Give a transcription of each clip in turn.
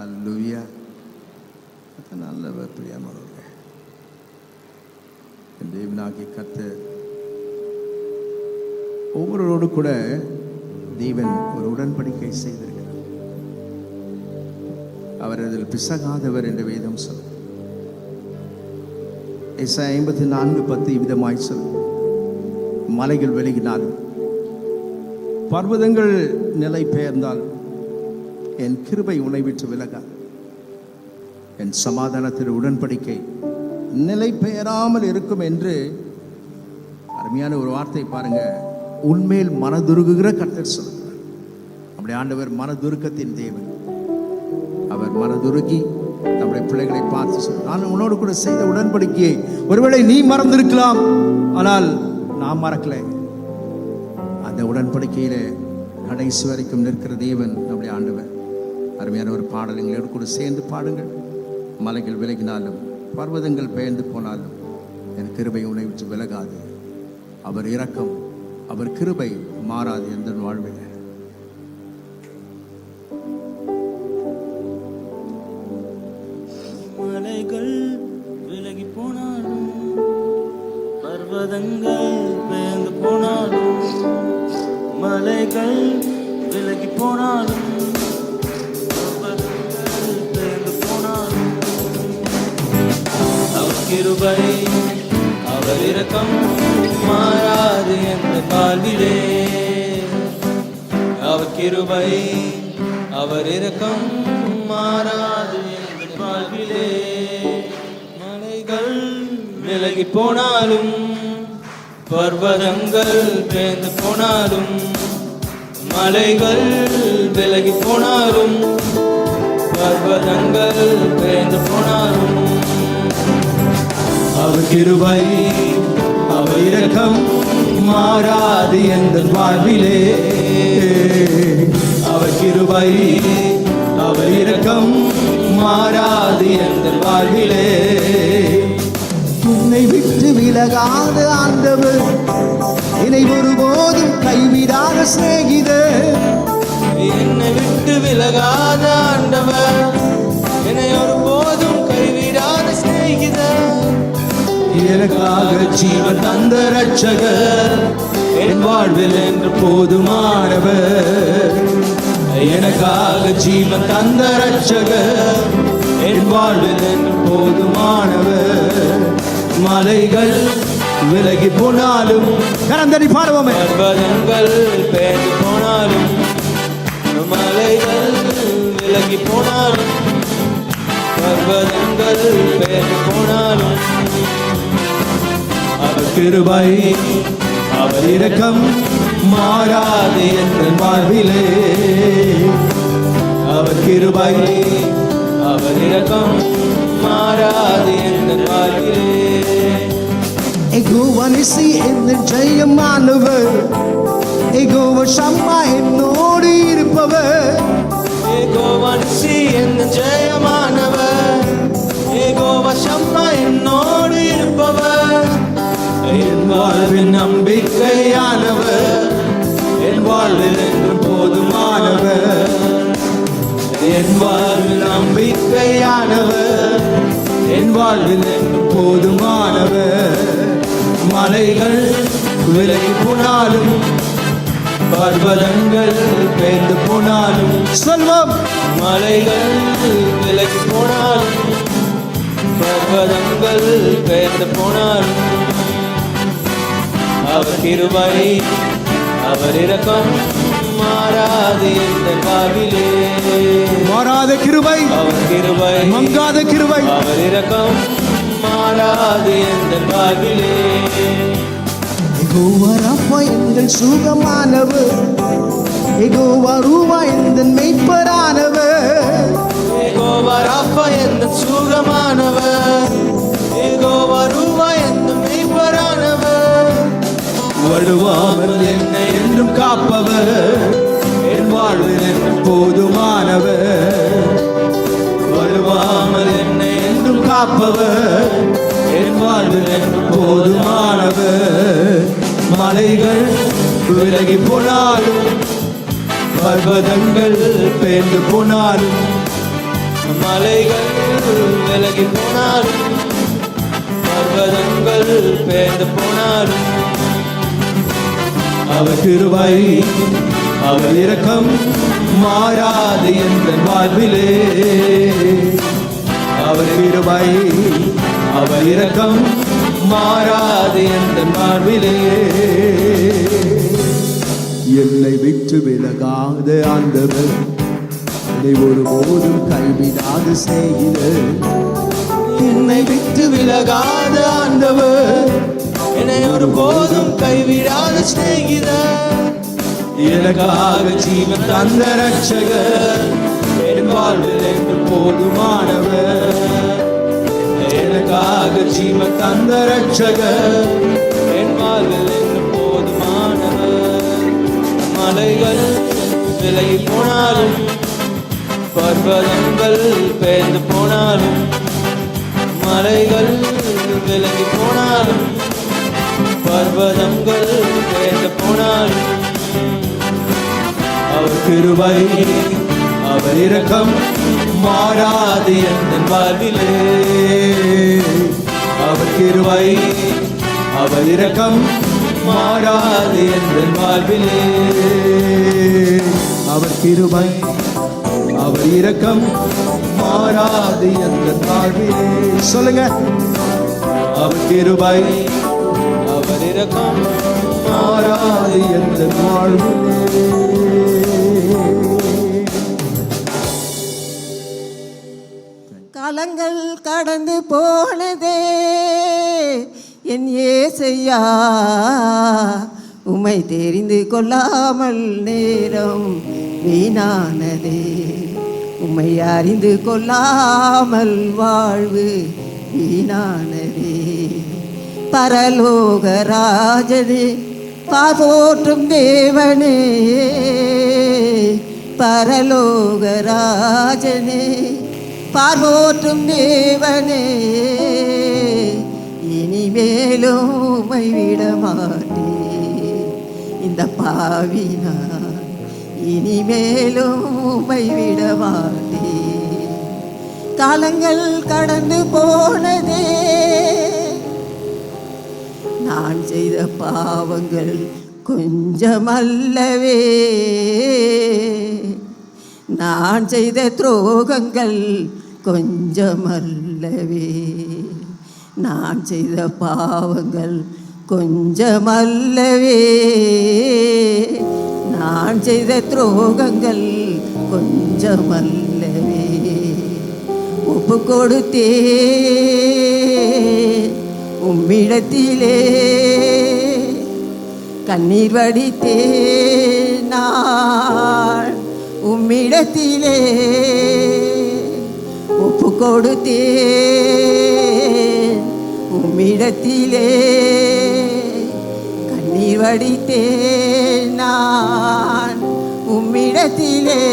அல்லேலூயா. நல்லவர் பிரியமானவர்களே, தேவனாகிய கர்த்தர் ஒவ்வொருவரோடு கூட தேவன் ஒரு உடன்படிக்கை செய்திருக்கிறார். அவர் அதில் பிசகாதவர் என்று வேதம் சொல்லும். ஏசாயா 54:10 விதமாய் சொல்லும், மலைகள் விலகினாலும் பர்வதங்கள் நிலை பெயர்ந்தாலும் என் கிருபை உன்னை விட்டு விலகாது, என் சமாதானத்தின் உடன்படிக்கை நிலை பெயராமல் இருக்கும் என்று அருமையான ஒரு வார்த்தை பாருங்க. உன்மேல் மனதுருகுகிற கர்த்தர் சொல்லுகிறார். நம்முடைய ஆண்டவர் மனதுருக்கத்தின் தேவன். அவர் மனதுருகி நம்முடைய பிள்ளைகளை பார்த்து சொல்றார், நான் உன்னோடு கூட செய்த உடன்படிக்கையை ஒருவேளை நீ மறந்திருக்கலாம், ஆனால் நான் மறக்கலை. அந்த உடன்படிக்கையில கடைசி வரைக்கும் நிற்கிற தேவன் நம்முடைய ஆண்டவர். அருமையான ஒரு பாடல் எங்களோடு கூட சேர்ந்து பாடுங்கள். மலைகள் விலகினாலும் பர்வதங்கள் பெயர்ந்து போனாலும் என் கிருபை உன்னை விட்டு விலகாது, அவர் இரக்கம் அவர் கிருபை மாறாது எந்த வாழ்வில். மலைகள் விலகி போனாலும் பர்வதங்கள் பெயர்ந்து போனாலும், மலைகள் விலகி போனாலும் பர்வதங்கள் பெயர்ந்து போனாலும், அவர் கிருபை அவர் இரக்கம் மாறாது என்ற வாழ்விலே. அவர் கிருபை அவர் இரக்கம் மாறாது என்ற வாழ்விலே. மலைகள் விலகி போனாலும் பர்வதங்கள் பெயர்ந்து போனாலும், மலைகள் விலகி போனாலும் பர்வதங்கள் பெயர்ந்து போனாலும், அவர் கிருபை அவர் இரக்கம் மாறாது எந்த வாழ்விலே. அவர் கிருபை அவர் இரக்கம் மாறாது எந்த வாழ்விலே. உன்னை விட்டு விலகாத ஆண்டவர், என்னை ஒருபோதும் கைவிடாத சிநேகிதர். என்னை விட்டு விலகாத ஆண்டவர், என்னை ஒருபோதும் கைவிடாத சிநேகிதர். எனக்காக ஜீவன் தந்த ரட்சகர், என் வாழ்வில் என்று போதுமானவர். எனக்காக ஜீவன் தந்த ரட்சகர், என் வாழ்வில் என்று போதுமானவர். மலைகள் விலகி போனாலும் கரந்தடி பாடுவோமே. பர்வதங்கள் பெயர்ந்து போனாலும், மலைகள் விலகி போனாலும், பர்வதங்கள் பெயர்ந்து போனாலும், அவர் கிருபை அவர் இரக்கம் மாறாது என்ற வாழ்விலே. அவர் கிருபை அவர் இரக்கம் மாறாது என்ற வாழ்விலே. யெகோவா நிசி என்ற ஜெயமானவர், யெகோவா ஷம்மா என்னோடு இருப்பவர். யெகோவா நிசி என்ற ஜெயமானவர், யெகோவா ஷம்மா என்னோடு இருப்பவர். என் வாழ்வின் நம்பிக்கையானவர், என் வாழ்வில் என்றும் போதுமானவர். என் வாழ்வில் நம்பிக்கையானவர், என் வாழ்வில் என்றும் போதுமானவர். மலைகள் விலகி போனாலும் பர்வதங்கள் பெயர்ந்து போனாலும் சொல்வோம். மலைகள் விலகி போனாலும் பர்வதங்கள் பெயர்ந்து போனாலும், அவர் கிருபை அவர் இரக்கம் மாறாது என்ற வாழ்விலே. மாறாத கிருபை அவர் கிருபை மங்காத கிருபை, அவர் இரக்கம் மாறாது என்ற வாழ்விலே. யெகோவா ரப்பா எங்கள் சுகமானவர், யெகோவா ரூவா எங்கள் மெய்ப்பரானவர். யெகோவா ரப்பா எங்கள் சுகமானவர், யெகோவா ரூவா எங்கள் மெய்ப்பரானவர். வடுவாமல் என்னை என்றும் காப்பவர், என் வாழ்வில் என்றும் போதுமானவர். வடுவாமல் என்னை என்றும் காப்பவர், என் வாழ்வில் என்றும் போதுமானவர். மலைகள் விலகி போனாலும் பர்வதங்கள் பேர்ந்து போனாலும் மலைகள் விலகி போனாலும் பர்வதங்கள் பேர்ந்து போனாலும் அவர் கிருபை அவர் இரக்கம் மாறாது என்ற வாழ்விலே அவர் கிருபை அவர் இரக்கம் மாறாது என்ற வாழ்விலே என்னை விட்டு விலகாத ஆண்டவர் என்னை ஒருபோதும் கைவிடாது செய்கிறார். என்னை விட்டு விலகாத ஆண்டவர் என்னை ஒருபோதும் கைவிடாத சிநேகிதர் எனக்காக ஜீவன் தந்த ரட்சகர் என் வாழ்வில் என்று போதுமானவர் எனக்காக ஜீவன் தந்த ரட்சகர் என் வாழ்வில் என்று போதுமானவர் மலைகள் விலகி போனாலும் பர்வதங்கள் பேர்ந்து போனாலும் மலைகள் விலகி போனாலும் பர்வதங்கள் பேர்ந்து போனாலும் அவர் கிருபை அவர் இரக்கம் மாறாது என்ற வாழ்விலே அவர் கிருபை அவர் இரக்கம் மாறாது என்ற வாழ்விலே அவர் கிருபை அவர் இரக்கம் மாறாது என்ற வாழ்விலே. சொல்லுங்க, அவர் கிருபை அவர் இரக்கம் மாறாது என்ற வாழ்விலே. காலங்கள் கடந்து போனதே என் ஏசையா, உம்மை தெரிந்து கொள்ளாமல் நேரம் வீணானதே, உம்மை அறிந்து கொள்ளாமல் வாழ்வு வீணானதே. பரலோக ராஜனே பாதோற்றும் தேவனே, பரலோக ராஜனே பார்வோற்றும் தேவனே, இனிமேலும் உம்மை விட மாட்டேன் இந்த பாவினான், இனிமேலும் உம்மை விட மாட்டேன். காலங்கள் கடந்து போனதே, நான் செய்த பாவங்கள் கொஞ்சமல்லவே, நான் செய்த துரோகங்கள் கொஞ்சமல்லவே, நான் செய்த பாவங்கள் கொஞ்சமல்லவே, நான் செய்த துரோகங்கள் கொஞ்சமல்லவே. ஒப்பு கொடுத்தே உம்மிடத்திலே கண்ணீர் வடித்தே நான் உம்மிடத்திலே ஒப்பு கொடுத்தே உம்மிடத்திலே கண்ணீர் வடித்தே நான் உம்மிடத்திலே.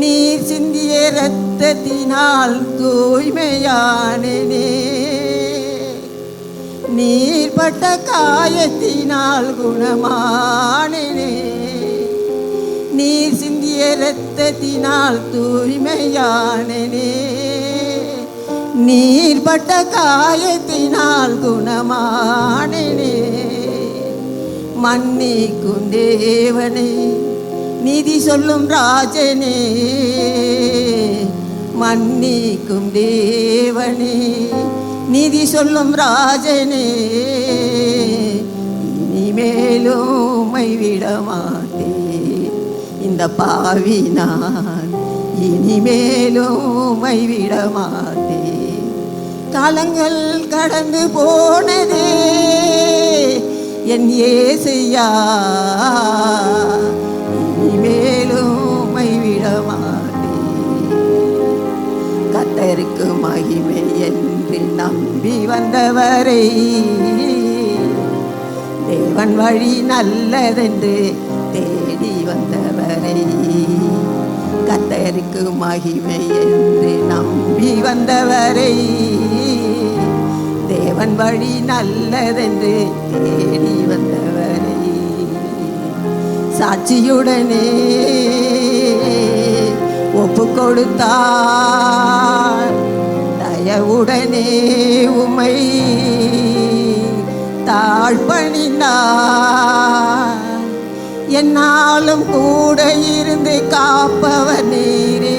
நீர் சிந்திய இரத்தத்தினால் தூய்மையானேனே, நீர் பட்ட காயத்தினால் குணமானேனே, நீர் சிந்திய இரத்தத்தினால் தூய்மையானேனே, நீர் பட்ட காயத்தினால் குணமானேனே. மன்னிக்கும் தேவனே நீதி சொல்லும் ராஜனே, மன்னிக்கும் தேவனே நீதி சொல்லும் ராஜனே, இனிமேலும் உம்மை விட மாட்டேன் இந்த பாவி நான், இனிமேலும் உம்மை விட மாட்டேன். காலங்கள் கடந்து போனதே என் இயேசையா, இனிமேலும் உம்மை விட மாட்டேன். கர்த்தருக்கு மகிமை என்று நம்பி வந்தவரை, தேவன் வழி நல்லதென்று தேடி வந்தவரை, கர்த்தருக்கு மகிமை என்று நம்பி வந்தவரை, தேவன் வழி நல்லதென்று தேடி வந்தவரை, சாட்சியுடனே கொடுத்தார். தயவுடனே உம்மை தாழ்பணிந்தார். என்னாலும் கூட இருந்து காப்பவர் நீரே.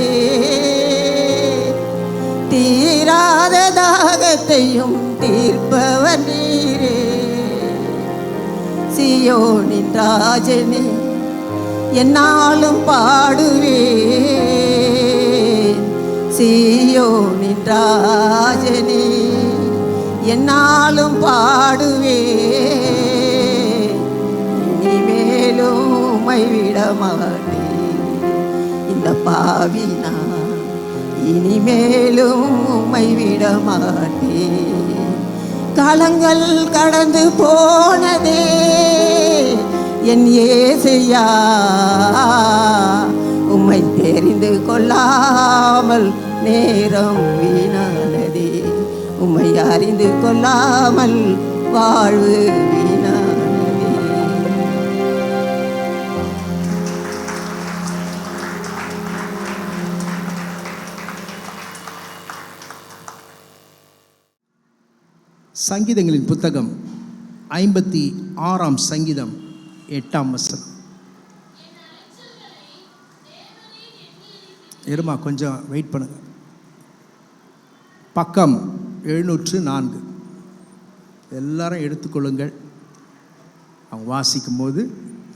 தீராத தாகத்தையும் தீர்ப்பவர் நீரே. சீயோனின் ராஜனே என்னாலும் பாடுவேன். சீயோனின் ராஜனே என்னாலும் பாடுவேன். இனிமேலும் உம்மை விட மாட்டேன். இந்த பாவி நான் இனிமேலும் உம்மை விட மாட்டேன். காலங்கள் கடந்து போனதே என் இயேசையா. உம்மை தெரிந்து கொள்ளாமல் நேரம் வீணானதே. உம்மை அறிந்து கொள்ளாமல் வாழ்வு வீணானதே. சங்கீதங்களின் புத்தகம் 56ஆம் சங்கீதம் 8ஆம் வசனம். இருமா, கொஞ்சம் வெயிட் பண்ணுங்க. பக்கம் 704. எல்லாரும் எடுத்துக்கொள்ளுங்கள். அவங்க வாசிக்கும் போது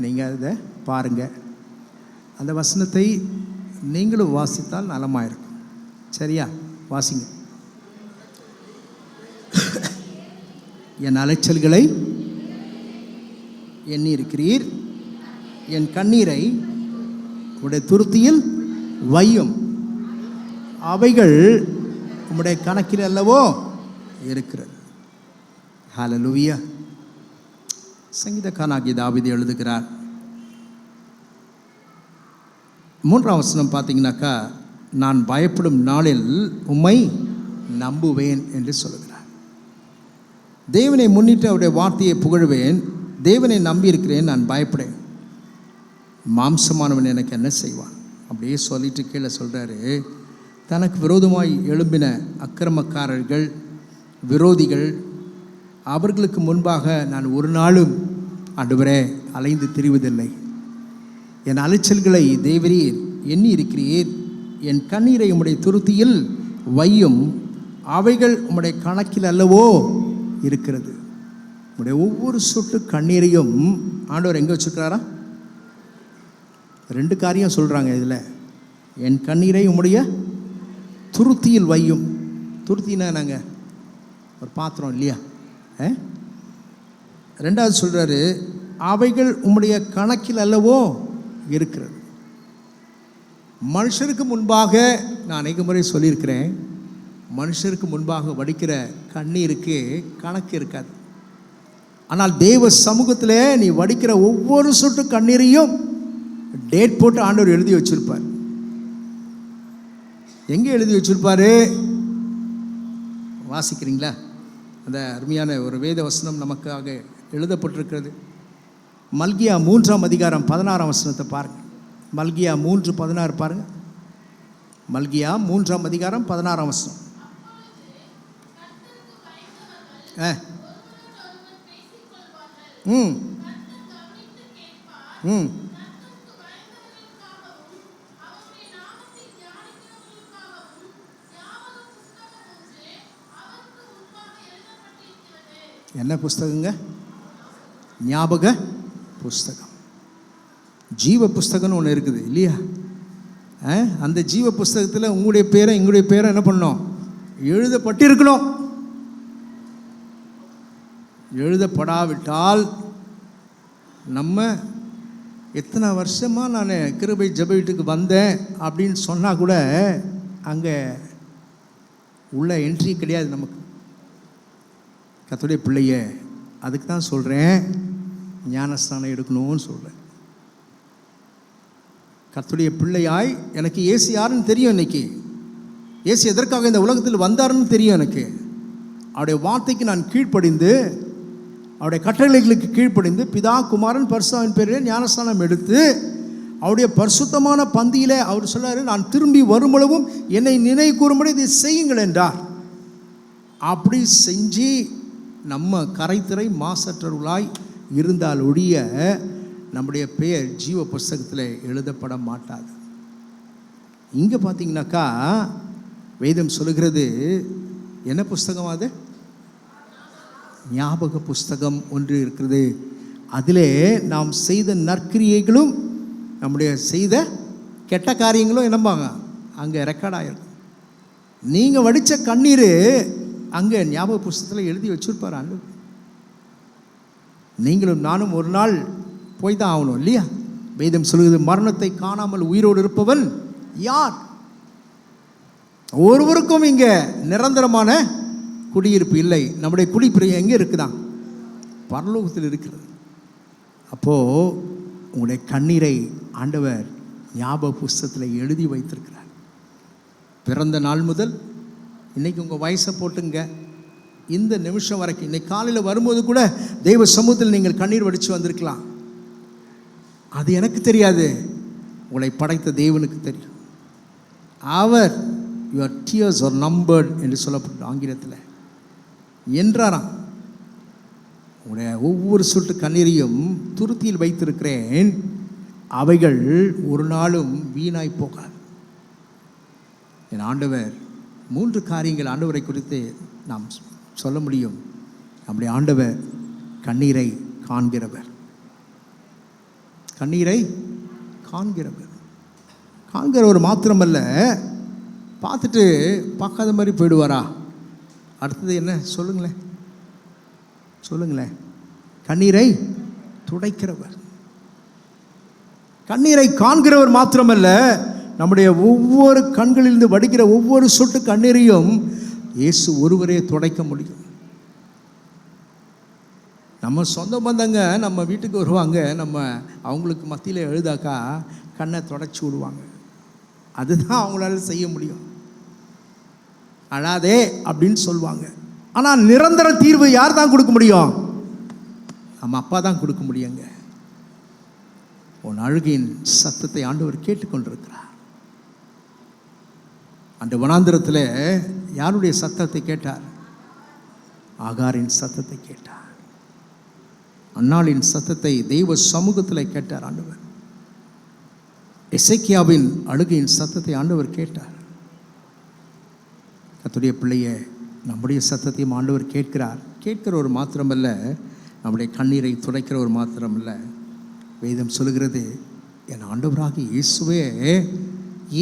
நீங்கள் அதை பாருங்கள். அந்த வசனத்தை நீங்களும் வாசித்தால் நலமாயிருக்கும். சரியா? வாசிங்க. என் அலைச்சல்களை எண்ணி இருக்கிறீர். என் கண்ணீரை உடைய துருத்தியில் வையும். அவைகள் உம்முடைய கணக்கில் அல்லவோ இருக்கிறது. ஹல்லேலூயா. சங்கீதக்காரனாகிய தாவீது எழுதுகிறார். 3ஆம் வசனம் பார்த்தீங்கன்னாக்கா, நான் பயப்படும் நாளில் உம்மை நம்புவேன் என்று சொல்லுகிறார். தேவனை முன்னிட்டு அவருடைய வார்த்தையை புகழ்வேன். தேவனை நம்பியிருக்கிறேன், நான் பயப்படேன். மாம்சமானவன் எனக்கு என்ன செய்வான்? அப்படியே சொல்லிட்டு கீழே சொல்கிறாரு, தனக்கு விரோதமாய் எழும்பின அக்கிரமக்காரர்கள், விரோதிகள், அவர்களுக்கு முன்பாக நான் ஒரு நாளும் ஆண்டவரே அலைந்து திரிவதில்லை. என் அலைச்சல்களை தேவரீர் எண்ணி இருக்கிறீர். என் கண்ணீரை உம்முடைய துருத்தியில் வையும். அவைகள் உம்முடைய கணக்கில் அல்லவோ இருக்கிறது. உம்முடைய ஒவ்வொரு சொட்டு கண்ணீரையும் ஆண்டவர் எங்கே வச்சுருக்கிறாரா? 2 காரியம் சொல்கிறாங்க இதில். என் கண்ணீரை உம்முடைய துருத்தியில் வையும். துருத்தினா நாங்கள் ஒரு பாத்திரம் இல்லையா? 2வது சொல்கிறாரு, அவைகள் உம்முடைய கணக்கில் அல்லவோ இருக்கிறது. மனுஷருக்கு முன்பாக நான் அநேக முறை சொல்லியிருக்கிறேன், மனுஷருக்கு முன்பாக வடிக்கிற கண்ணீருக்கு கணக்கு இருக்காது. ஆனால் தேவ சமூகத்தில் நீ வடிக்கிற ஒவ்வொரு சொட்டு கண்ணீரையும் டேட் போட்டு ஆண்டவர் எழுதி வச்சிருப்பார். எங்கே எழுதி வச்சிருப்பாரு? வாசிக்கிறீங்களா? அந்த அருமையான ஒரு வேத வசனம் நமக்காக எழுதப்பட்டிருக்கிறது. மல்கியா 3ஆம் அதிகாரம் 16ஆம் வசனத்தை பாருங்கள். மல்கியா 3:16 பாருங்கள். மல்கியா 3ஆம் அதிகாரம் 16ஆம் வசனம். என்ன புஸ்தகங்க? ஞாபக புஸ்தகம். ஜீவ புஸ்தகம்னு ஒன்று இருக்குது இல்லையா? அந்த ஜீவ புஸ்தகத்தில் உங்களுடைய பேரை எங்களுடைய பேரை என்ன பண்ணோம்? எழுதப்பட்டிருக்கணும். எழுதப்படாவிட்டால் நம்ம எத்தனை வருஷமாக நான் கிருபை ஜெப வீட்டுக்கு வந்தேன் அப்படின்னு சொன்னால் கூட அங்கே உள்ள என்ட்ரி கிடையாது நமக்கு. கர்த்தருடைய பிள்ளைய அதுக்கு தான் சொல்கிறேன், ஞானஸ்நானம் எடுக்கணும்னு சொல்கிறேன். கர்த்தருடைய பிள்ளையாய் எனக்கு இயேசு யாருன்னு தெரியும். இன்னைக்கு இயேசு எதற்காக இந்த உலகத்தில் வந்தாருன்னு தெரியும் எனக்கு. அவருடைய வார்த்தைக்கு நான் கீழ்ப்படிந்து, அவருடைய கட்டளைகளுக்கு கீழ்ப்படிந்து, பிதா குமாரன் பரிசுத்தாவின் பேரில் ஞானஸ்நானம் எடுத்து அவருடைய பரிசுத்தமான பந்தியிலே அவர் சொன்னார், நான் திரும்பி வரும்பொழுதும் என்னை நினைவு கூறும்படி இதை செய்யுங்கள் என்றார். அப்படி செஞ்சு நம்ம கரைத்திரை மாசற்றவர்களாய் இருந்தால் ஒழிய நம்முடைய பெயர் ஜீவ புஸ்தகத்தில் எழுதப்பட மாட்டாது. இங்கே பார்த்தீங்கன்னாக்கா வேதம் சொல்லுகிறது, என்ன புஸ்தகம் அது? ஞாபக புஸ்தகம் ஒன்று இருக்கிறது. அதிலே நாம் செய்த நற்கிரியைகளும் நம்முடைய செய்த கெட்ட காரியங்களும் என்னம்பாங்க அங்கே ரெக்கார்ட் ஆகிருக்கும். நீங்கள் வடித்த கண்ணீர் அங்கே ஞாபக புஸ்தகத்தில் எழுதி வச்சுருப்பார் ஆண்டவர். நீங்களும் நானும் ஒரு நாள் போய் தான் ஆகணும் இல்லையா? வேதம் சொல்லுகிறது, மரணத்தை காணாமல் உயிரோடு இருப்பவன் யார்? ஒருவருக்கும் இங்கே நிரந்தரமான குடியிருப்பு இல்லை. நம்முடைய குடியிருப்பு எங்கே இருக்குதான்? பரலோகத்தில் இருக்கிறது. அப்போது உங்களுடைய கண்ணீரை ஆண்டவர் ஞாபக புஸ்தகத்தில் எழுதி வைத்திருக்கிறார். பிறந்த நாள் முதல் இன்றைக்கி உங்கள் வயசை போட்டுங்க, இந்த நிமிஷம் வரைக்கும். இன்றைக்கி காலையில் வரும்போது கூட தெய்வ சமூகத்தில் நீங்கள் கண்ணீர் வடித்து வந்திருக்கலாம். அது எனக்கு தெரியாது, உங்களை படைத்த தேவனுக்கு தெரியும். அவர் யுவர் டியர்ஸ் ஆர் நம்பர்ட் என்று சொல்லப்பட்ட ஆங்கிலத்தில் என்றாராம். உங்களுடைய ஒவ்வொரு சொட்டு கண்ணீரையும் துருத்தியில் வைத்திருக்கிறேன், அவைகள் ஒரு நாளும் வீணாய் போகாது. என் ஆண்டவர் 3 காரியங்கள் ஆண்டவரை குறித்து நாம் சொல்ல முடியும். நம்முடைய ஆண்டவர் கண்ணீரை காண்கிறவர். கண்ணீரை காண்கிறவர். காண்கிறவர் மாத்திரமல்ல, பார்த்துட்டு பார்க்காத மாதிரி போயிடுவாரா? அடுத்தது என்ன சொல்லுங்களேன், சொல்லுங்களேன். கண்ணீரை துடைக்கிறவர். கண்ணீரை காண்கிறவர் மாத்திரமல்ல, நம்முடைய ஒவ்வொரு கண்களிலிருந்து வடிக்கிற ஒவ்வொரு சொட்டு கண்ணீரையும் இயேசு ஒருவரே துடைக்க முடியும். நம்ம சொந்த பந்தங்க நம்ம வீட்டுக்கு வருவாங்க, நம்ம அவங்களுக்கு மத்தியில் எழுதாக்கா கண்ணை துடைச்சி விடுவாங்க. அதுதான் அவங்களால செய்ய முடியும். அழாதே அப்படின்னு சொல்லுவாங்க. ஆனால் நிரந்தர தீர்வு யார் தான் கொடுக்க முடியும்? நம்ம அப்பா தான் கொடுக்க முடியுங்க. உன் அழுகையின் சத்தத்தை ஆண்டவர் கேட்டுக்கொண்டிருக்கிறார். அந்த வனாந்திரத்தில் யாருடைய சத்தத்தை கேட்டார்? ஆகாரின் சத்தத்தை கேட்டார். அன்னாளின் சத்தத்தை தெய்வ சமூகத்தில் கேட்டார் ஆண்டவர். எசேக்கியாவின் அழுகையின் சத்தத்தை ஆண்டவர் கேட்டார். கர்த்தருடைய பிள்ளைய, நம்முடைய சத்தத்தையும் ஆண்டவர் கேட்கிறார். கேட்கிறவர் மாத்திரமல்ல, நம்முடைய கண்ணீரை துடைக்கிறவர் மாத்திரமல்ல. வேதம் சொல்லுகிறது, என் ஆண்டவராகிய இயேசுவே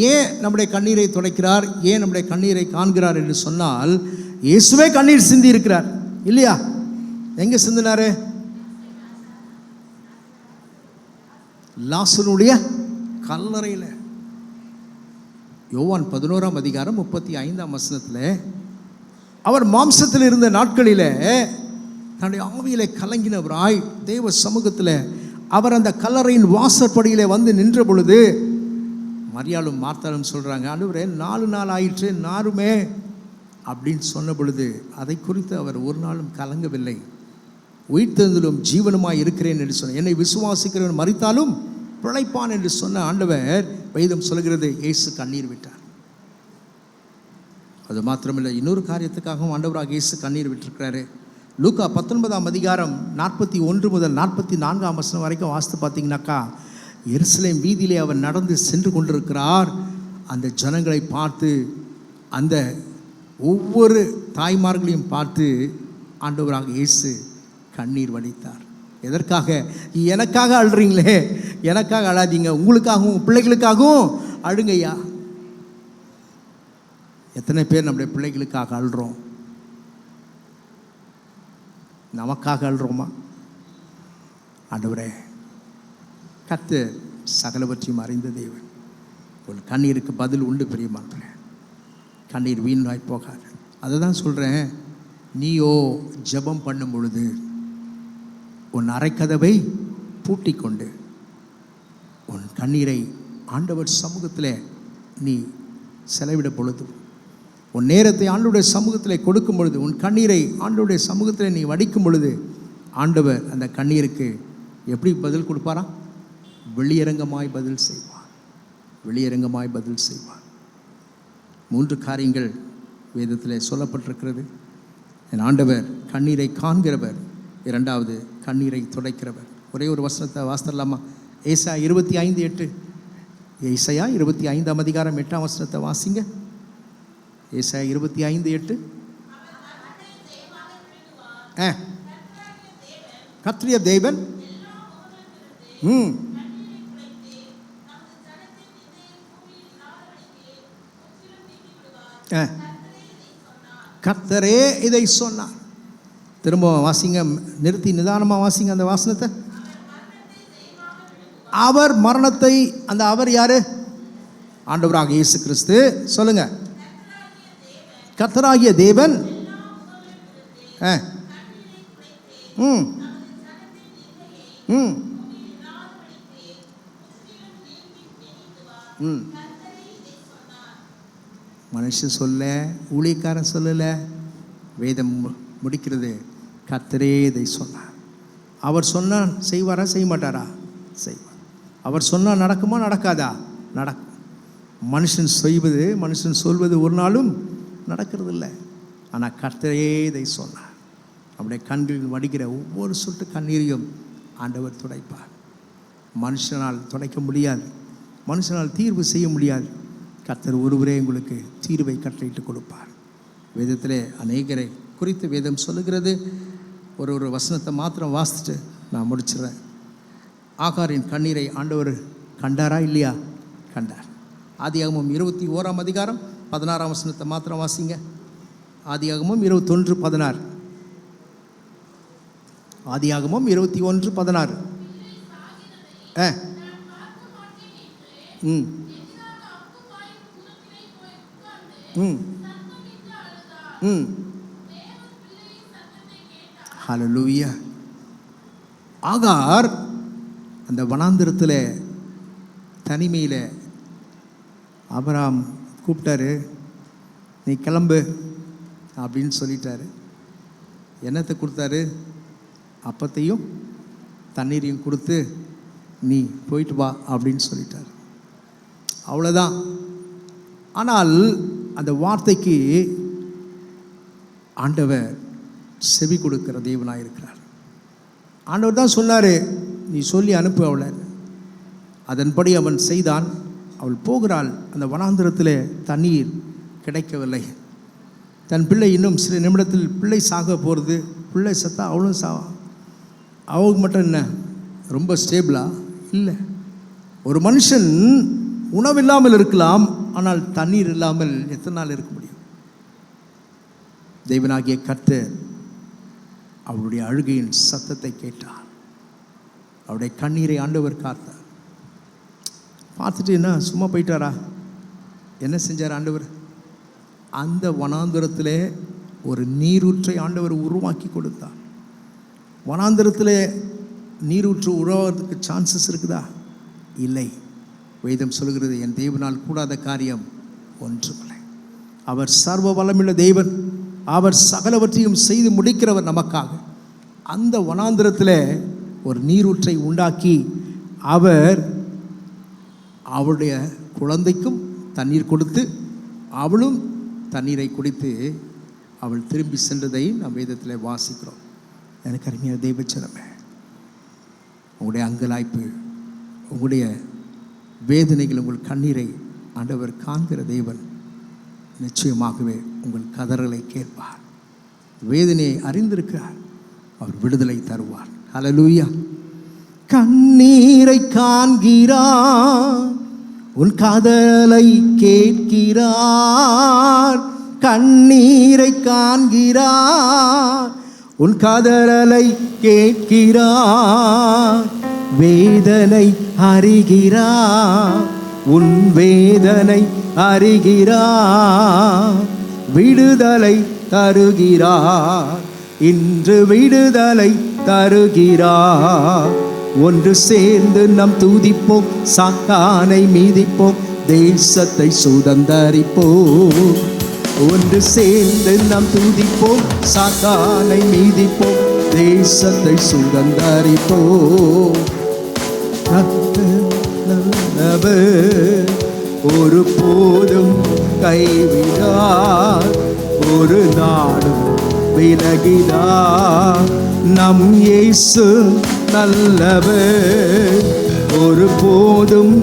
ஏன் நம்முடைய கண்ணீரை துடைக்கிறார், ஏன் நம்முடைய கண்ணீரை காண்கிறார் என்று சொன்னால், இயேசுவே கண்ணீர் சிந்தி இருக்கிறார் இல்லையா? எங்கே சிந்தினாரு? லாசருடைய கல்லறையில். யோவான் 11ஆம் அதிகாரம் 35ஆம் வசனத்தில், அவர் மாம்சத்தில் இருந்த நாட்களில் தன்னுடைய ஆவியிலே கலங்கினவராய் தேவ சமூகத்தில் அவர் அந்த கல்லறையின் வாசற்படியிலே வந்து நின்ற பொழுது மரியாளும் மார்த்தாலும் சொல்கிறாங்க, ஆண்டவரே 4 நாள் ஆயிற்று, நாருமே அப்படின்னு சொன்ன பொழுது அதை குறித்து அவர் ஒரு நாளும் கலங்கவில்லை. உயிர்த்தெழுதலும் ஜீவனுமாய் இருக்கிறேன் என்று சொன்ன, என்னை விசுவாசிக்கிறவன் மரித்தாலும் பிழைப்பான் என்று சொன்ன ஆண்டவர், வேதம் சொல்கிறது, இயேசு கண்ணீர் விட்டார். அது மாத்திரமில்லை, இன்னொரு காரியத்துக்காகவும் ஆண்டவராக இயேசு கண்ணீர் விட்டிருக்கிறாரு. லூக்கா 19ஆம் அதிகாரம் 41 முதல் 44ஆம் வசனம் வரைக்கும் வாசித்து பார்த்தீங்கன்னாக்கா, எருசலேம் வீதியிலே அவர் நடந்து சென்று கொண்டிருக்கிறார். அந்த ஜனங்களை பார்த்து, அந்த ஒவ்வொரு தாய்மார்களையும் பார்த்து ஆண்டவராக இயேசு கண்ணீர் வடித்தார். எதற்காக? எனக்காக அழுறீங்களே, எனக்காக அழாதீங்க, உங்களுக்காகவும் பிள்ளைகளுக்காகவும் அழுங்கய்யா. எத்தனை பேர் நம்முடைய பிள்ளைகளுக்காக அழுறோம்? நமக்காக அழுறோமா? ஆண்டவரே, கர்த்தர் சகலவற்றையும் அறிந்த தேவன். ஒரு கண்ணீருக்கு பதில் உண்டு பிரியமானவரே. கண்ணீர் வீணாய் போகாது. அதை தான் சொல்கிறேன். நீயோ ஜெபம் பண்ணும் பொழுது உன் அறைக்கதவை பூட்டி கொண்டு உன் கண்ணீரை ஆண்டவர் சமூகத்தில் நீ செலவிட பொழுது, உன் நேரத்தை ஆண்டவருடைய சமூகத்தில் கொடுக்கும் பொழுது, உன் கண்ணீரை ஆண்டவருடைய சமூகத்தில் நீ வடிக்கும் பொழுது, ஆண்டவர் அந்த கண்ணீருக்கு எப்படி பதில் கொடுப்பாரா? வெளியரங்கமாய் பதில் செய்வார். வெளியரங்கமாய் பதில் செய்வார். 3 காரியங்கள் வேதத்திலே சொல்லப்பட்டிருக்கிறது. என் ஆண்டவர் கண்ணீரை காண்கிறவர், 2வது கண்ணீரை துடைக்கிறவர். ஒரே ஒரு வசனத்தை வாசித்தரலாமா? ஏசாயா 25:8. ஏசாயா 25ஆம் அதிகாரம் 8ஆம் வசனத்தை வாசிங்க. ஏசாயா 25:8. கர்த்தருடைய தேவன் கர்த்தரே இதை சொன்னார். திரும்ப வாசிங்க, நிறுத்தி நிதானமாக வாசிங்க அந்த வாசனத்தை. அவர் மரணத்தை, அந்த அவர் யாரு? ஆண்டவராக இயேசு கிறிஸ்து. சொல்லுங்க. கர்த்தராகிய தேவன் மனுஷன் சொல்ல, ஊழியக்காரன் சொல்லல, வேதம் முடிக்கிறது. கர்த்தரே இதை சொன்னார். அவர் சொன்னால் செய்வாரா, செய்ய மாட்டாரா? செய்வார். அவர் சொன்னால் நடக்குமா, நடக்காதா? நடக்கும். மனுஷன் செய்வது, மனுஷன் சொல்வது ஒரு நாளும் நடக்கிறது இல்லை. ஆனால் கர்த்தரே இதை சொன்னார். நம்முடைய கண்களில் வடிகிற ஒவ்வொரு சொட்டு கண்ணீரையும் ஆண்டவர் துடைப்பார். மனுஷனால் துடைக்க முடியாது, மனுஷனால் தீர்வு செய்ய முடியாது. கர்த்தர் ஒருவரே உங்களுக்கு தீர்வை கட்டளையிட்டு கொடுப்பார். வேதத்திலே அநேகரை குறித்து வேதம் சொல்லுகிறது. ஒரு வசனத்தை மாத்திரம் வாசிச்சுட்டு நான் முடிச்சிடுறேன். ஆகாரின் கண்ணீரை ஆண்டவர் கண்டாரா இல்லையா? கண்டார். ஆதியாகமம் 21ஆம் அதிகாரம் 16ஆம் வசனத்தை மாத்திரம் வாசிங்க. ஆதியாகமம் 21:16. ஆதியாகமம் 21:16. ஹல்லேலூயா. ஆகார் அந்த வனாந்திரத்தில் தனிமையில் ஆபிரகாம் கூப்பிட்டாரு, நீ கிளம்பு அப்படின்னு சொல்லிட்டாரு. என்னத்தை கொடுத்தாரு? அப்பத்தையும் தண்ணீரையும் கொடுத்து நீ போயிட்டு வா அப்படின்னு சொல்லிட்டார். அவ்வளோதான். ஆனால் அந்த வார்த்தைக்கு ஆண்டவர் செவி கொடுக்கிற தேவனாக இருக்கிறார். ஆண்டவர் தான் சொன்னார், நீ சொல்லி அனுப்பு அவளை. அதன்படி அவன் செய்தான். அவள் போகிறாள். அந்த வனாந்திரத்தில் தண்ணீர் கிடைக்கவில்லை. தன் பிள்ளை இன்னும் சில நிமிடத்தில் பிள்ளை சாக போகிறது. பிள்ளை சத்தா அவளும் சாவா. அவளுக்கு மட்டும் என்ன ரொம்ப ஸ்டேபிளா? இல்லை. ஒரு மனுஷன் உணவில்லாமல் இருக்கலாம், ஆனால் தண்ணீர் இல்லாமல் எத்தனை நாள் இருக்க முடியும்? தேவனாகிய கர்த்தர் அவளுடைய அழுகையின் சத்தத்தை கேட்டார். அவருடைய கண்ணீரை ஆண்டவர் காத்தார். பார்த்துட்டு என்ன சும்மா போயிட்டாரா? என்ன செஞ்சார் ஆண்டவர்? அந்த வனாந்திரத்தில் ஒரு நீரூற்றை ஆண்டவர் உருவாக்கி கொடுத்தார். வனாந்திரத்தில் நீரூற்று உருவாகிறதுக்கு சான்சஸ் இருக்குதா? இல்லை. வேதம் சொல்கிறது, என் தேவனால் கூடாத காரியம் ஒன்றுமில்லை. அவர் சர்வ வல்லமையுள்ள தேவன். அவர் சகலவற்றையும் செய்து முடிக்கிறவர் நமக்காக. அந்த வனாந்திரத்தில் ஒரு நீரூற்றை உண்டாக்கி அவர் அவளுடைய குழந்தைக்கும் தண்ணீர் கொடுத்து அவளும் தண்ணீரை குடித்து அவள் திரும்பி சென்றதை நாம் வேதத்தில் வாசிக்கிறோம். எனக்கு அருமையான தெய்வச்சனமே, உங்களுடைய அங்கலாய்ப்பு, உங்களுடைய வேதனைகள், உங்கள் கண்ணீரை ஆண்டவர் காண்கிற தேவன் நிச்சயமாகவே உங்கள் கதறலை கேட்பார். வேதனையை அறிந்திருக்கிறார். அவர் விடுதலை தருவார். ஹல்லேலூயா. கண்ணீரை காண்கிறார், உன் கதறலை கேட்கிறார். கண்ணீரை காண்கிறார், உன் கதறலை கேட்கிறார். வேதனை அறிகிறார், உன் வேதனை அறிகிறார். விடுதலை தருகிறார், இன்று விடுதலை தருகிறார். ஒன்று சேர்ந்து நம் துதிப்போம், சாத்தானை மீதிப்போம், தேசத்தை சுதந்தரிப்போம். ஒன்று சேர்ந்து நாம் துதிப்போம், சாத்தானை மீதிப்போம், தேசத்தை சுதந்தரிப்போம். கர்த்தர் நல்லவர், ஒரு போதும் கைவிடார், ஒரு நாளும் விலகிடார். நம் இயேசு நல்லவர், ஒரு போதும்